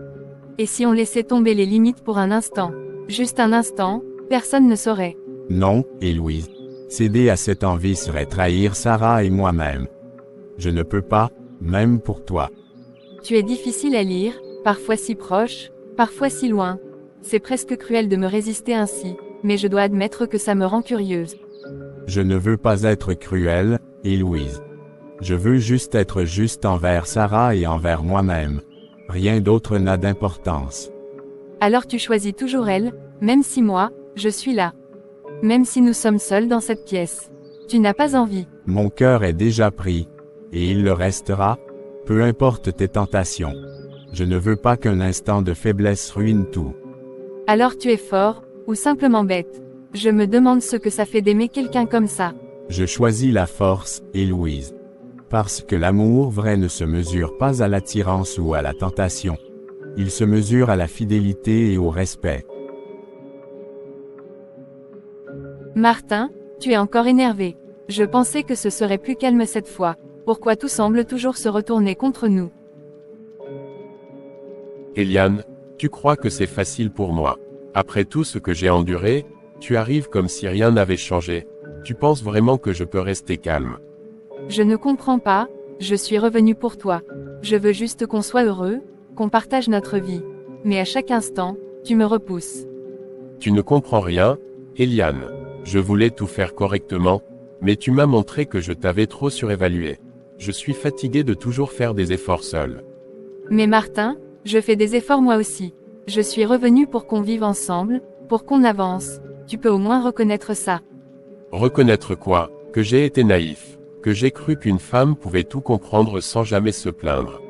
Speaker 1: Et si on laissait tomber les limites pour un instant? Juste un instant, personne ne saurait.
Speaker 5: Non, Héloïse. Céder à cette envie serait trahir Sarah et moi-même. Je ne peux pas, même pour toi.
Speaker 1: Tu es difficile à lire, parfois si proche, parfois si loin. C'est presque cruel de me résister ainsi, mais je dois admettre que ça me rend curieuse.
Speaker 5: Je ne veux pas être cruel, Héloïse. Je veux juste être juste envers Sarah et envers moi-même. Rien d'autre n'a d'importance.
Speaker 1: Alors tu choisis toujours elle, même si moi, je suis là. Même si nous sommes seuls dans cette pièce. Tu n'as pas envie.
Speaker 5: Mon cœur est déjà pris. Et il le restera, peu importe tes tentations. Je ne veux pas qu'un instant de faiblesse ruine tout.
Speaker 1: Alors tu es fort, ou simplement bête. Je me demande ce que ça fait d'aimer quelqu'un comme ça.
Speaker 5: Je choisis la force, Héloïse. Parce que l'amour vrai ne se mesure pas à l'attirance ou à la tentation. Il se mesure à la fidélité et au respect.
Speaker 1: Martin, tu es encore énervé. Je pensais que ce serait plus calme cette fois. Pourquoi tout semble toujours se retourner contre nous?
Speaker 2: Eliane, tu crois que c'est facile pour moi. Après tout ce que j'ai enduré, tu arrives comme si rien n'avait changé. Tu penses vraiment que je peux rester calme?
Speaker 1: Je ne comprends pas, je suis revenu pour toi. Je veux juste qu'on soit heureux, qu'on partage notre vie. Mais à chaque instant, tu me repousses.
Speaker 2: Tu ne comprends rien, Eliane. Je voulais tout faire correctement, mais tu m'as montré que je t'avais trop surévalué. Je suis fatigué de toujours faire des efforts seul.
Speaker 1: Mais Martin, je fais des efforts moi aussi. Je suis revenu pour qu'on vive ensemble, pour qu'on avance. Tu peux au moins reconnaître ça.
Speaker 2: Reconnaître quoi? Que j'ai été naïf. Que j'ai cru qu'une femme pouvait tout comprendre sans jamais se plaindre.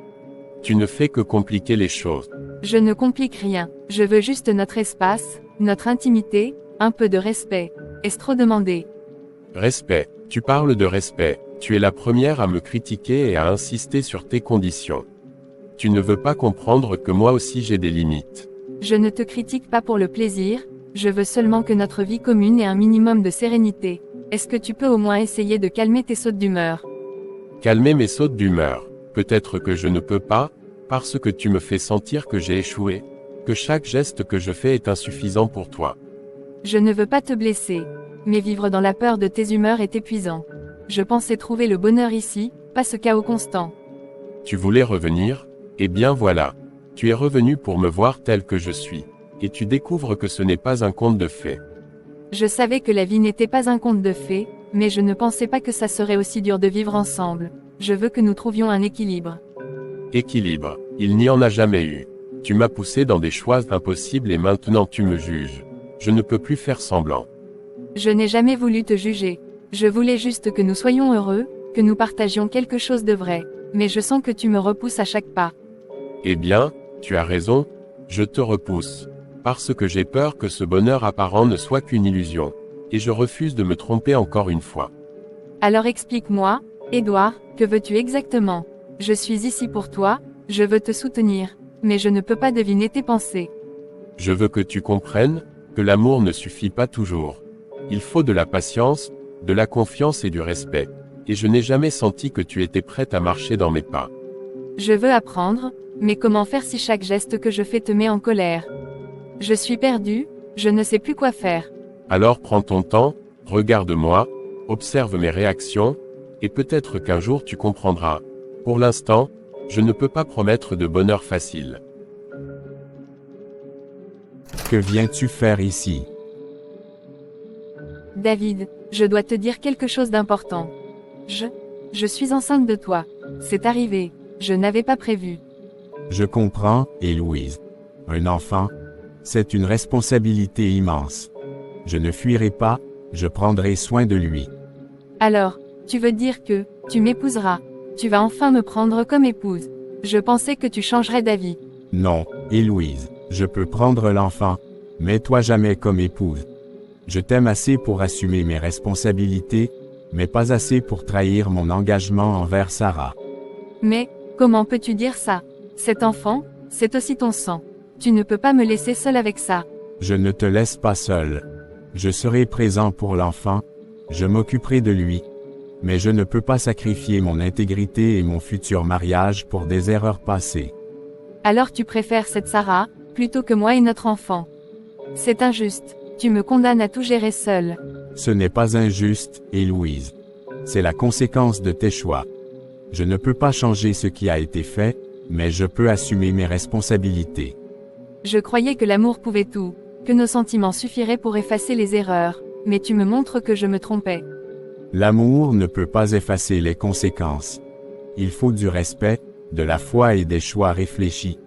Speaker 2: Tu ne fais que compliquer les choses.
Speaker 1: Je ne complique rien. Je veux juste notre espace, notre intimité, un peu de respect. Est-ce trop demandé?
Speaker 2: Respect. Tu parles de respect. Tu es la première à me critiquer et à insister sur tes conditions. Tu ne veux pas comprendre que moi aussi j'ai des limites.
Speaker 1: Je ne te critique pas pour le plaisir, je veux seulement que notre vie commune ait un minimum de sérénité. Est-ce que tu peux au moins essayer de calmer tes sautes d'humeur?
Speaker 2: Calmer mes sautes d'humeur. Peut-être que je ne peux pas, parce que tu me fais sentir que j'ai échoué, que chaque geste que je fais est insuffisant pour toi.
Speaker 1: Je ne veux pas te blesser, mais vivre dans la peur de tes humeurs est épuisant. Je pensais trouver le bonheur ici, pas ce chaos constant.
Speaker 2: Tu voulais revenir? Eh bien voilà. Tu es revenu pour me voir tel que je suis. Et tu découvres que ce n'est pas un conte de fées.
Speaker 1: Je savais que la vie n'était pas un conte de fées, mais je ne pensais pas que ça serait aussi dur de vivre ensemble. Je veux que nous trouvions un équilibre.
Speaker 2: Équilibre. Il n'y en a jamais eu. Tu m'as poussé dans des choix impossibles et maintenant tu me juges. Je ne peux plus faire semblant.
Speaker 1: Je n'ai jamais voulu te juger. Je voulais juste que nous soyons heureux, que nous partagions quelque chose de vrai. Mais je sens que tu me repousses à chaque pas.
Speaker 2: Eh bien, tu as raison, je te repousse. Parce que j'ai peur que ce bonheur apparent ne soit qu'une illusion. Et je refuse de me tromper encore une fois.
Speaker 1: Alors explique-moi, Édouard, que veux-tu exactement? Je suis ici pour toi, je veux te soutenir, mais je ne peux pas deviner tes pensées.
Speaker 2: Je veux que tu comprennes, que l'amour ne suffit pas toujours. Il faut de la patience, de la confiance et du respect. Et je n'ai jamais senti que tu étais prête à marcher dans mes pas.
Speaker 1: Je veux apprendre, mais comment faire si chaque geste que je fais te met en colère? Je suis perdue, je ne sais plus quoi faire.
Speaker 2: Alors prends ton temps, regarde-moi, observe mes réactions, et peut-être qu'un jour tu comprendras. Pour l'instant, je ne peux pas promettre de bonheur facile.
Speaker 5: Que viens-tu faire ici?
Speaker 1: David, je dois te dire quelque chose d'important. Je suis enceinte de toi. C'est arrivé. Je n'avais pas prévu.
Speaker 5: Je comprends, Héloïse. Un enfant, c'est une responsabilité immense. Je ne fuirai pas, je prendrai soin de lui.
Speaker 1: Alors, tu veux dire que, tu m'épouseras. Tu vas enfin me prendre comme épouse. Je pensais que tu changerais d'avis.
Speaker 5: Non, Héloïse, je peux prendre l'enfant, mais toi jamais comme épouse. Je t'aime assez pour assumer mes responsabilités, mais pas assez pour trahir mon engagement envers Sarah.
Speaker 1: Mais, comment peux-tu dire ça? Cet enfant, c'est aussi ton sang. Tu ne peux pas me laisser seule avec ça.
Speaker 5: Je ne te laisse pas seul. Je serai présent pour l'enfant, je m'occuperai de lui. Mais je ne peux pas sacrifier mon intégrité et mon futur mariage pour des erreurs passées.
Speaker 1: Alors tu préfères cette Sarah, plutôt que moi et notre enfant. C'est injuste. Tu me condamnes à tout gérer seule.
Speaker 5: Ce n'est pas injuste, Héloïse. C'est la conséquence de tes choix. Je ne peux pas changer ce qui a été fait, mais je peux assumer mes responsabilités.
Speaker 1: Je croyais que l'amour pouvait tout, que nos sentiments suffiraient pour effacer les erreurs, mais tu me montres que je me trompais.
Speaker 5: L'amour ne peut pas effacer les conséquences. Il faut du respect, de la foi et des choix réfléchis.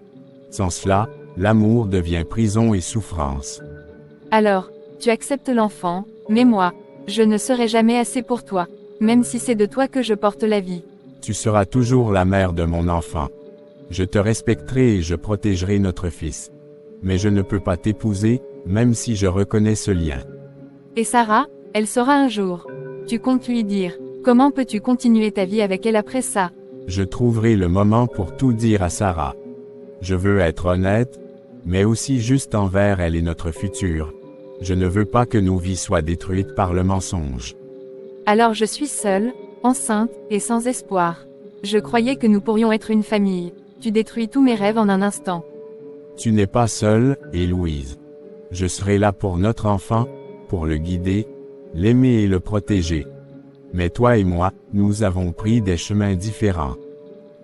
Speaker 5: Sans cela, l'amour devient prison et souffrance.
Speaker 1: Alors, tu acceptes l'enfant, mais moi, je ne serai jamais assez pour toi, même si c'est de toi que je porte la vie.
Speaker 5: Tu seras toujours la mère de mon enfant. Je te respecterai et je protégerai notre fils. Mais je ne peux pas t'épouser, même si je reconnais ce lien.
Speaker 1: Et Sarah, elle saura un jour. Tu comptes lui dire, comment peux-tu continuer ta vie avec elle après ça?
Speaker 5: Je trouverai le moment pour tout dire à Sarah. Je veux être honnête, mais aussi juste envers elle et notre futur. Je ne veux pas que nos vies soient détruites par le mensonge.
Speaker 1: Alors je suis seule, enceinte, et sans espoir. Je croyais que nous pourrions être une famille. Tu détruis tous mes rêves en un instant.
Speaker 5: Tu n'es pas seule, Héloïse. Je serai là pour notre enfant, pour le guider, l'aimer et le protéger. Mais toi et moi, nous avons pris des chemins différents.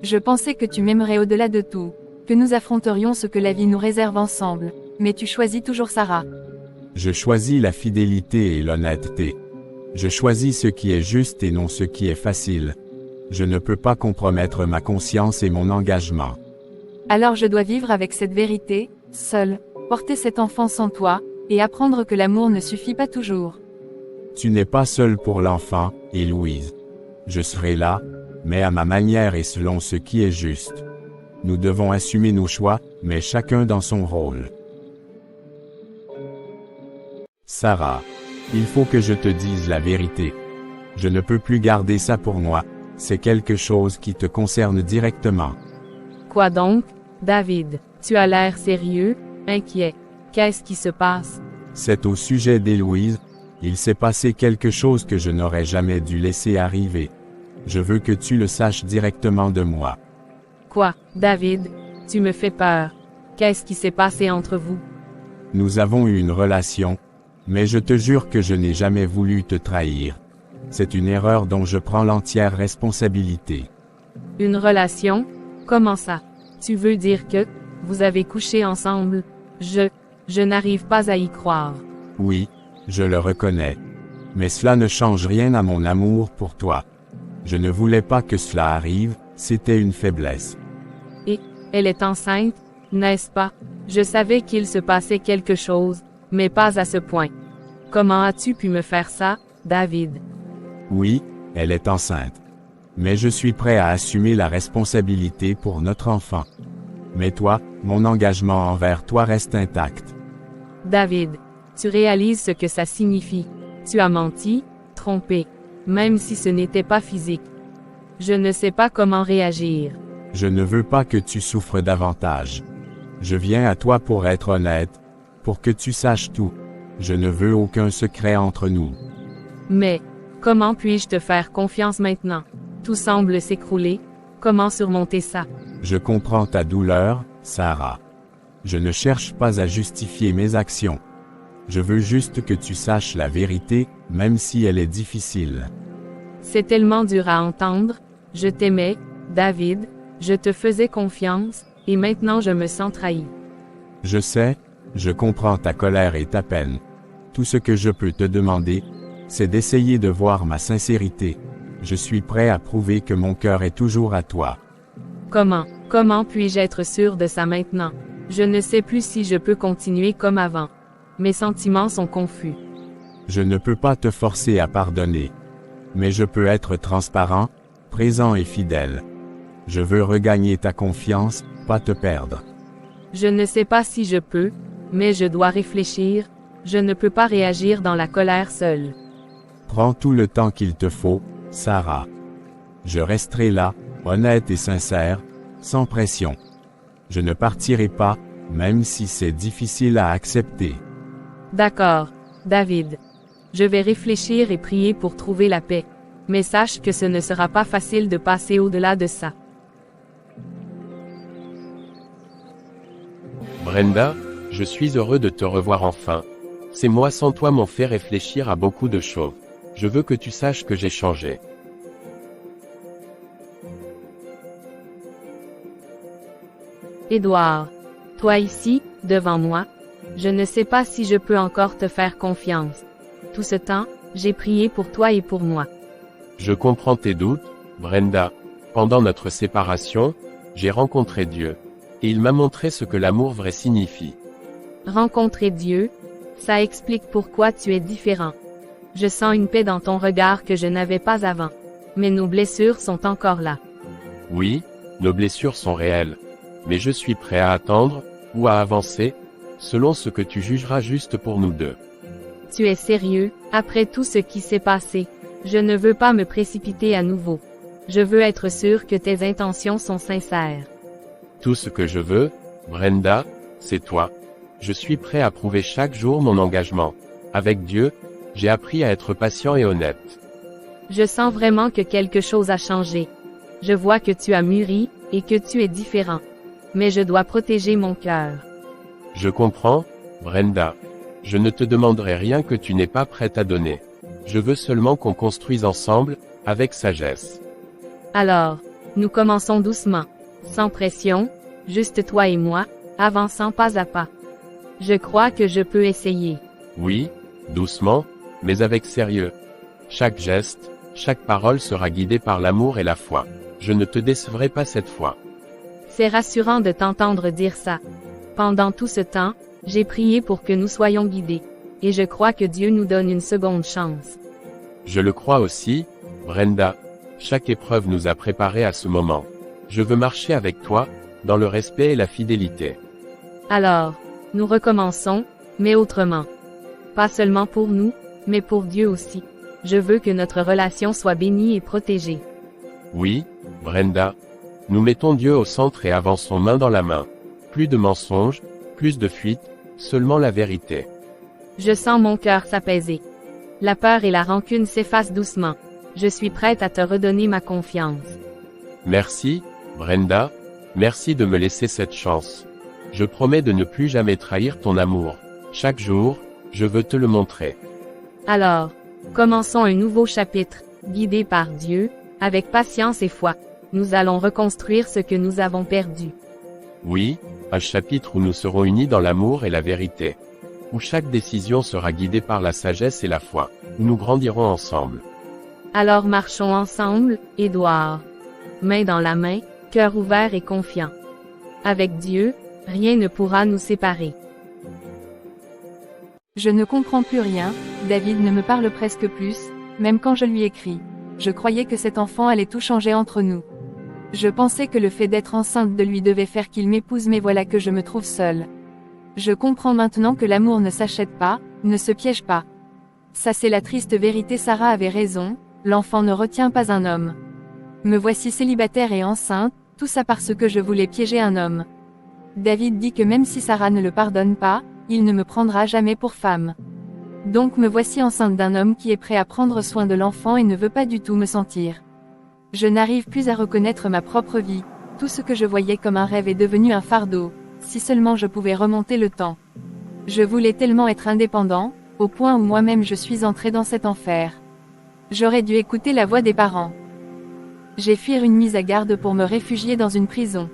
Speaker 1: Je pensais que tu m'aimerais au-delà de tout, que nous affronterions ce que la vie nous réserve ensemble, mais tu choisis toujours Sarah.
Speaker 5: Je choisis la fidélité et l'honnêteté. Je choisis ce qui est juste et non ce qui est facile. Je ne peux pas compromettre ma conscience et mon engagement.
Speaker 1: Alors je dois vivre avec cette vérité, seule, porter cet enfant sans toi, et apprendre que l'amour ne suffit pas toujours.
Speaker 5: Tu n'es pas seule pour l'enfant, Héloïse. Je serai là, mais à ma manière et selon ce qui est juste. Nous devons assumer nos choix, mais chacun dans son rôle. Sarah, il faut que je te dise la vérité. Je ne peux plus garder ça pour moi, c'est quelque chose qui te concerne directement.
Speaker 4: Quoi donc, David? Tu as l'air sérieux, inquiet. Qu'est-ce qui se passe?
Speaker 5: C'est au sujet d'Héloïse. Il s'est passé quelque chose que je n'aurais jamais dû laisser arriver. Je veux que tu le saches directement de moi.
Speaker 4: Quoi, David? Tu me fais peur. Qu'est-ce qui s'est passé entre vous?
Speaker 5: Nous avons eu une relation, mais je te jure que je n'ai jamais voulu te trahir. C'est une erreur dont je prends l'entière responsabilité.
Speaker 4: Une relation? Comment ça? Tu veux dire que, vous avez couché ensemble? Je n'arrive pas à y croire.
Speaker 5: Oui, je le reconnais. Mais cela ne change rien à mon amour pour toi. Je ne voulais pas que cela arrive, c'était une faiblesse.
Speaker 4: Et, elle est enceinte, n'est-ce pas? Je savais qu'il se passait quelque chose, mais pas à ce point. Comment as-tu pu me faire ça, David?
Speaker 5: Oui, elle est enceinte. Mais je suis prêt à assumer la responsabilité pour notre enfant. Mais toi, mon engagement envers toi reste intact.
Speaker 4: David, tu réalises ce que ça signifie. Tu as menti, trompé. Même si ce n'était pas physique. Je ne sais pas comment réagir.
Speaker 5: Je ne veux pas que tu souffres davantage. Je viens à toi pour être honnête, pour que tu saches tout. Je ne veux aucun secret entre nous.
Speaker 4: Mais, comment puis-je te faire confiance maintenant? Tout semble s'écrouler. Comment surmonter ça?
Speaker 5: Je comprends ta douleur, Sarah. Je ne cherche pas à justifier mes actions. Je veux juste que tu saches la vérité, même si elle est difficile.
Speaker 4: C'est tellement dur à entendre. Je t'aimais, David, je te faisais confiance, et maintenant je me sens trahi.
Speaker 5: Je sais, je comprends ta colère et ta peine. Tout ce que je peux te demander, c'est d'essayer de voir ma sincérité. Je suis prêt à prouver que mon cœur est toujours à toi.
Speaker 4: Comment puis-je être sûr de ça maintenant? Je ne sais plus si je peux continuer comme avant. Mes sentiments sont confus.
Speaker 5: Je ne peux pas te forcer à pardonner. Mais je peux être transparent, présent et fidèle. Je veux regagner ta confiance, pas te perdre.
Speaker 4: Je ne sais pas si je peux, mais je dois réfléchir. Je ne peux pas réagir dans la colère seule.
Speaker 5: Prends tout le temps qu'il te faut, Sarah. Je resterai là, honnête et sincère, sans pression. Je ne partirai pas, même si c'est difficile à accepter.
Speaker 4: D'accord, David. Je vais réfléchir et prier pour trouver la paix. Mais sache que ce ne sera pas facile de passer au-delà de ça.
Speaker 2: Brenda, je suis heureux de te revoir enfin. Ces mois sans toi m'ont fait réfléchir à beaucoup de choses. Je veux que tu saches que j'ai changé.
Speaker 4: Édouard. Toi ici, devant moi. Je ne sais pas si je peux encore te faire confiance. Tout ce temps, j'ai prié pour toi et pour moi.
Speaker 2: Je comprends tes doutes, Brenda. Pendant notre séparation, j'ai rencontré Dieu. Et il m'a montré ce que l'amour vrai signifie.
Speaker 4: Rencontrer Dieu, ça explique pourquoi tu es différent. Je sens une paix dans ton regard que je n'avais pas avant. Mais nos blessures sont encore là.
Speaker 2: Oui, nos blessures sont réelles. Mais je suis prêt à attendre, ou à avancer, selon ce que tu jugeras juste pour nous deux.
Speaker 4: Tu es sérieux, après tout ce qui s'est passé. Je ne veux pas me précipiter à nouveau. Je veux être sûr que tes intentions sont sincères.
Speaker 2: Tout ce que je veux, Brenda, c'est toi. Je suis prêt à prouver chaque jour mon engagement. Avec Dieu, j'ai appris à être patient et honnête.
Speaker 4: Je sens vraiment que quelque chose a changé. Je vois que tu as mûri, et que tu es différent. Mais je dois protéger mon cœur.
Speaker 2: Je comprends, Brenda. Je ne te demanderai rien que tu n'es pas prête à donner. Je veux seulement qu'on construise ensemble, avec sagesse.
Speaker 4: Alors, nous commençons doucement. Sans pression, juste toi et moi, avançant pas à pas. Je crois que je peux essayer.
Speaker 2: Oui, doucement, mais avec sérieux. Chaque geste, chaque parole sera guidée par l'amour et la foi. Je ne te décevrai pas cette fois.
Speaker 4: C'est rassurant de t'entendre dire ça. Pendant tout ce temps, j'ai prié pour que nous soyons guidés. Et je crois que Dieu nous donne une seconde chance.
Speaker 2: Je le crois aussi, Brenda. Chaque épreuve nous a préparés à ce moment. Je veux marcher avec toi, dans le respect et la fidélité.
Speaker 4: Alors, nous recommençons, mais autrement. Pas seulement pour nous, mais pour Dieu aussi. Je veux que notre relation soit bénie et protégée.
Speaker 2: Oui, Brenda. Nous mettons Dieu au centre et avançons main dans la main. Plus de mensonges, plus de fuites, seulement la vérité.
Speaker 4: Je sens mon cœur s'apaiser. La peur et la rancune s'effacent doucement. Je suis prête à te redonner ma confiance.
Speaker 2: Merci, Brenda. Merci de me laisser cette chance. Je promets de ne plus jamais trahir ton amour. Chaque jour, je veux te le montrer.
Speaker 4: Alors, commençons un nouveau chapitre, guidé par Dieu, avec patience et foi. Nous allons reconstruire ce que nous avons perdu.
Speaker 2: Oui, un chapitre où nous serons unis dans l'amour et la vérité. Où chaque décision sera guidée par la sagesse et la foi. Où nous grandirons ensemble.
Speaker 4: Alors marchons ensemble, Édouard. Main dans la main, cœur ouvert et confiant. Avec Dieu, rien ne pourra nous séparer.
Speaker 1: Je ne comprends plus rien, David ne me parle presque plus, même quand je lui écris. Je croyais que cet enfant allait tout changer entre nous. Je pensais que le fait d'être enceinte de lui devait faire qu'il m'épouse, mais voilà que je me trouve seule. Je comprends maintenant que l'amour ne s'achète pas, ne se piège pas. Ça c'est la triste vérité. Sarah avait raison, l'enfant ne retient pas un homme. Me voici célibataire et enceinte, tout ça parce que je voulais piéger un homme. David dit que même si Sarah ne le pardonne pas, il ne me prendra jamais pour femme. Donc me voici enceinte d'un homme qui est prêt à prendre soin de l'enfant et ne veut pas du tout me sentir. Je n'arrive plus à reconnaître ma propre vie, tout ce que je voyais comme un rêve est devenu un fardeau, si seulement je pouvais remonter le temps. Je voulais tellement être indépendant, au point où moi-même je suis entré dans cet enfer. J'aurais dû écouter la voix des parents. J'ai fui une mise à garde pour me réfugier dans une prison.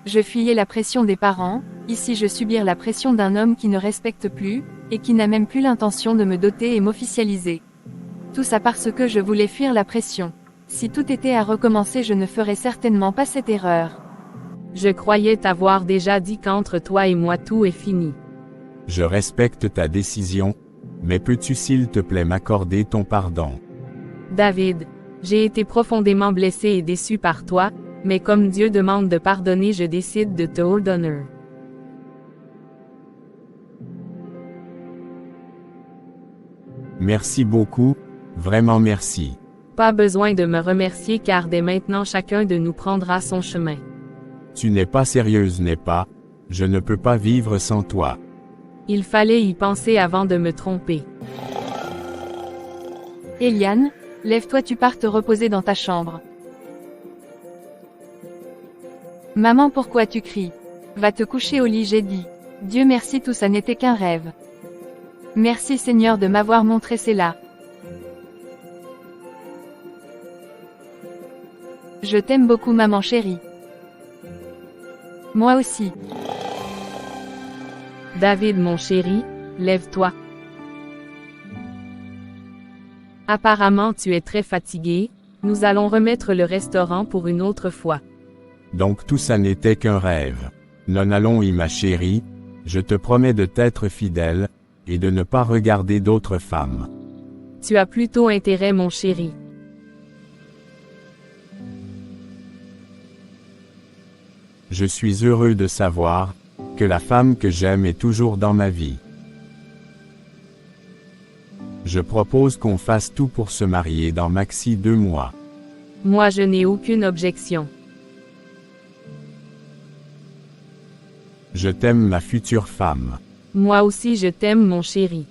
Speaker 1: Je fuyais la pression des parents, ici je subir la pression d'un homme qui ne respecte plus, et qui n'a même plus l'intention de me doter et m'officialiser. Tout ça parce que je voulais fuir la pression. Si tout était à recommencer, je ne ferais certainement pas cette erreur.
Speaker 4: Je croyais t'avoir déjà dit qu'entre toi et moi tout est fini.
Speaker 5: Je respecte ta décision, mais peux-tu s'il te plaît m'accorder ton pardon?
Speaker 4: David, j'ai été profondément blessé et déçu par toi, mais comme Dieu demande de pardonner, je décide de te ordonner.
Speaker 5: Merci beaucoup, vraiment merci.
Speaker 4: Pas besoin de me remercier car dès maintenant chacun de nous prendra son chemin.
Speaker 5: Tu n'es pas sérieuse, n'est pas? Je ne peux pas vivre sans toi.
Speaker 4: Il fallait y penser avant de me tromper.
Speaker 1: Eliane, lève-toi, tu pars te reposer dans ta chambre. Maman, pourquoi tu cries? Va te coucher au lit, j'ai dit. Dieu merci, tout ça n'était qu'un rêve. Merci Seigneur de m'avoir montré cela. Je t'aime beaucoup maman chérie. Moi aussi.
Speaker 4: David mon chéri, lève-toi. Apparemment tu es très fatigué, nous allons remettre le restaurant pour une autre fois.
Speaker 5: Donc tout ça n'était qu'un rêve. Non, allons-y ma chérie, je te promets de t'être fidèle, et de ne pas regarder d'autres femmes.
Speaker 4: Tu as plutôt intérêt mon chéri.
Speaker 5: Je suis heureux de savoir que la femme que j'aime est toujours dans ma vie. Je propose qu'on fasse tout pour se marier dans maxi 2 mois.
Speaker 4: Moi je n'ai aucune objection.
Speaker 5: Je t'aime ma future femme.
Speaker 4: Moi aussi je t'aime mon chéri.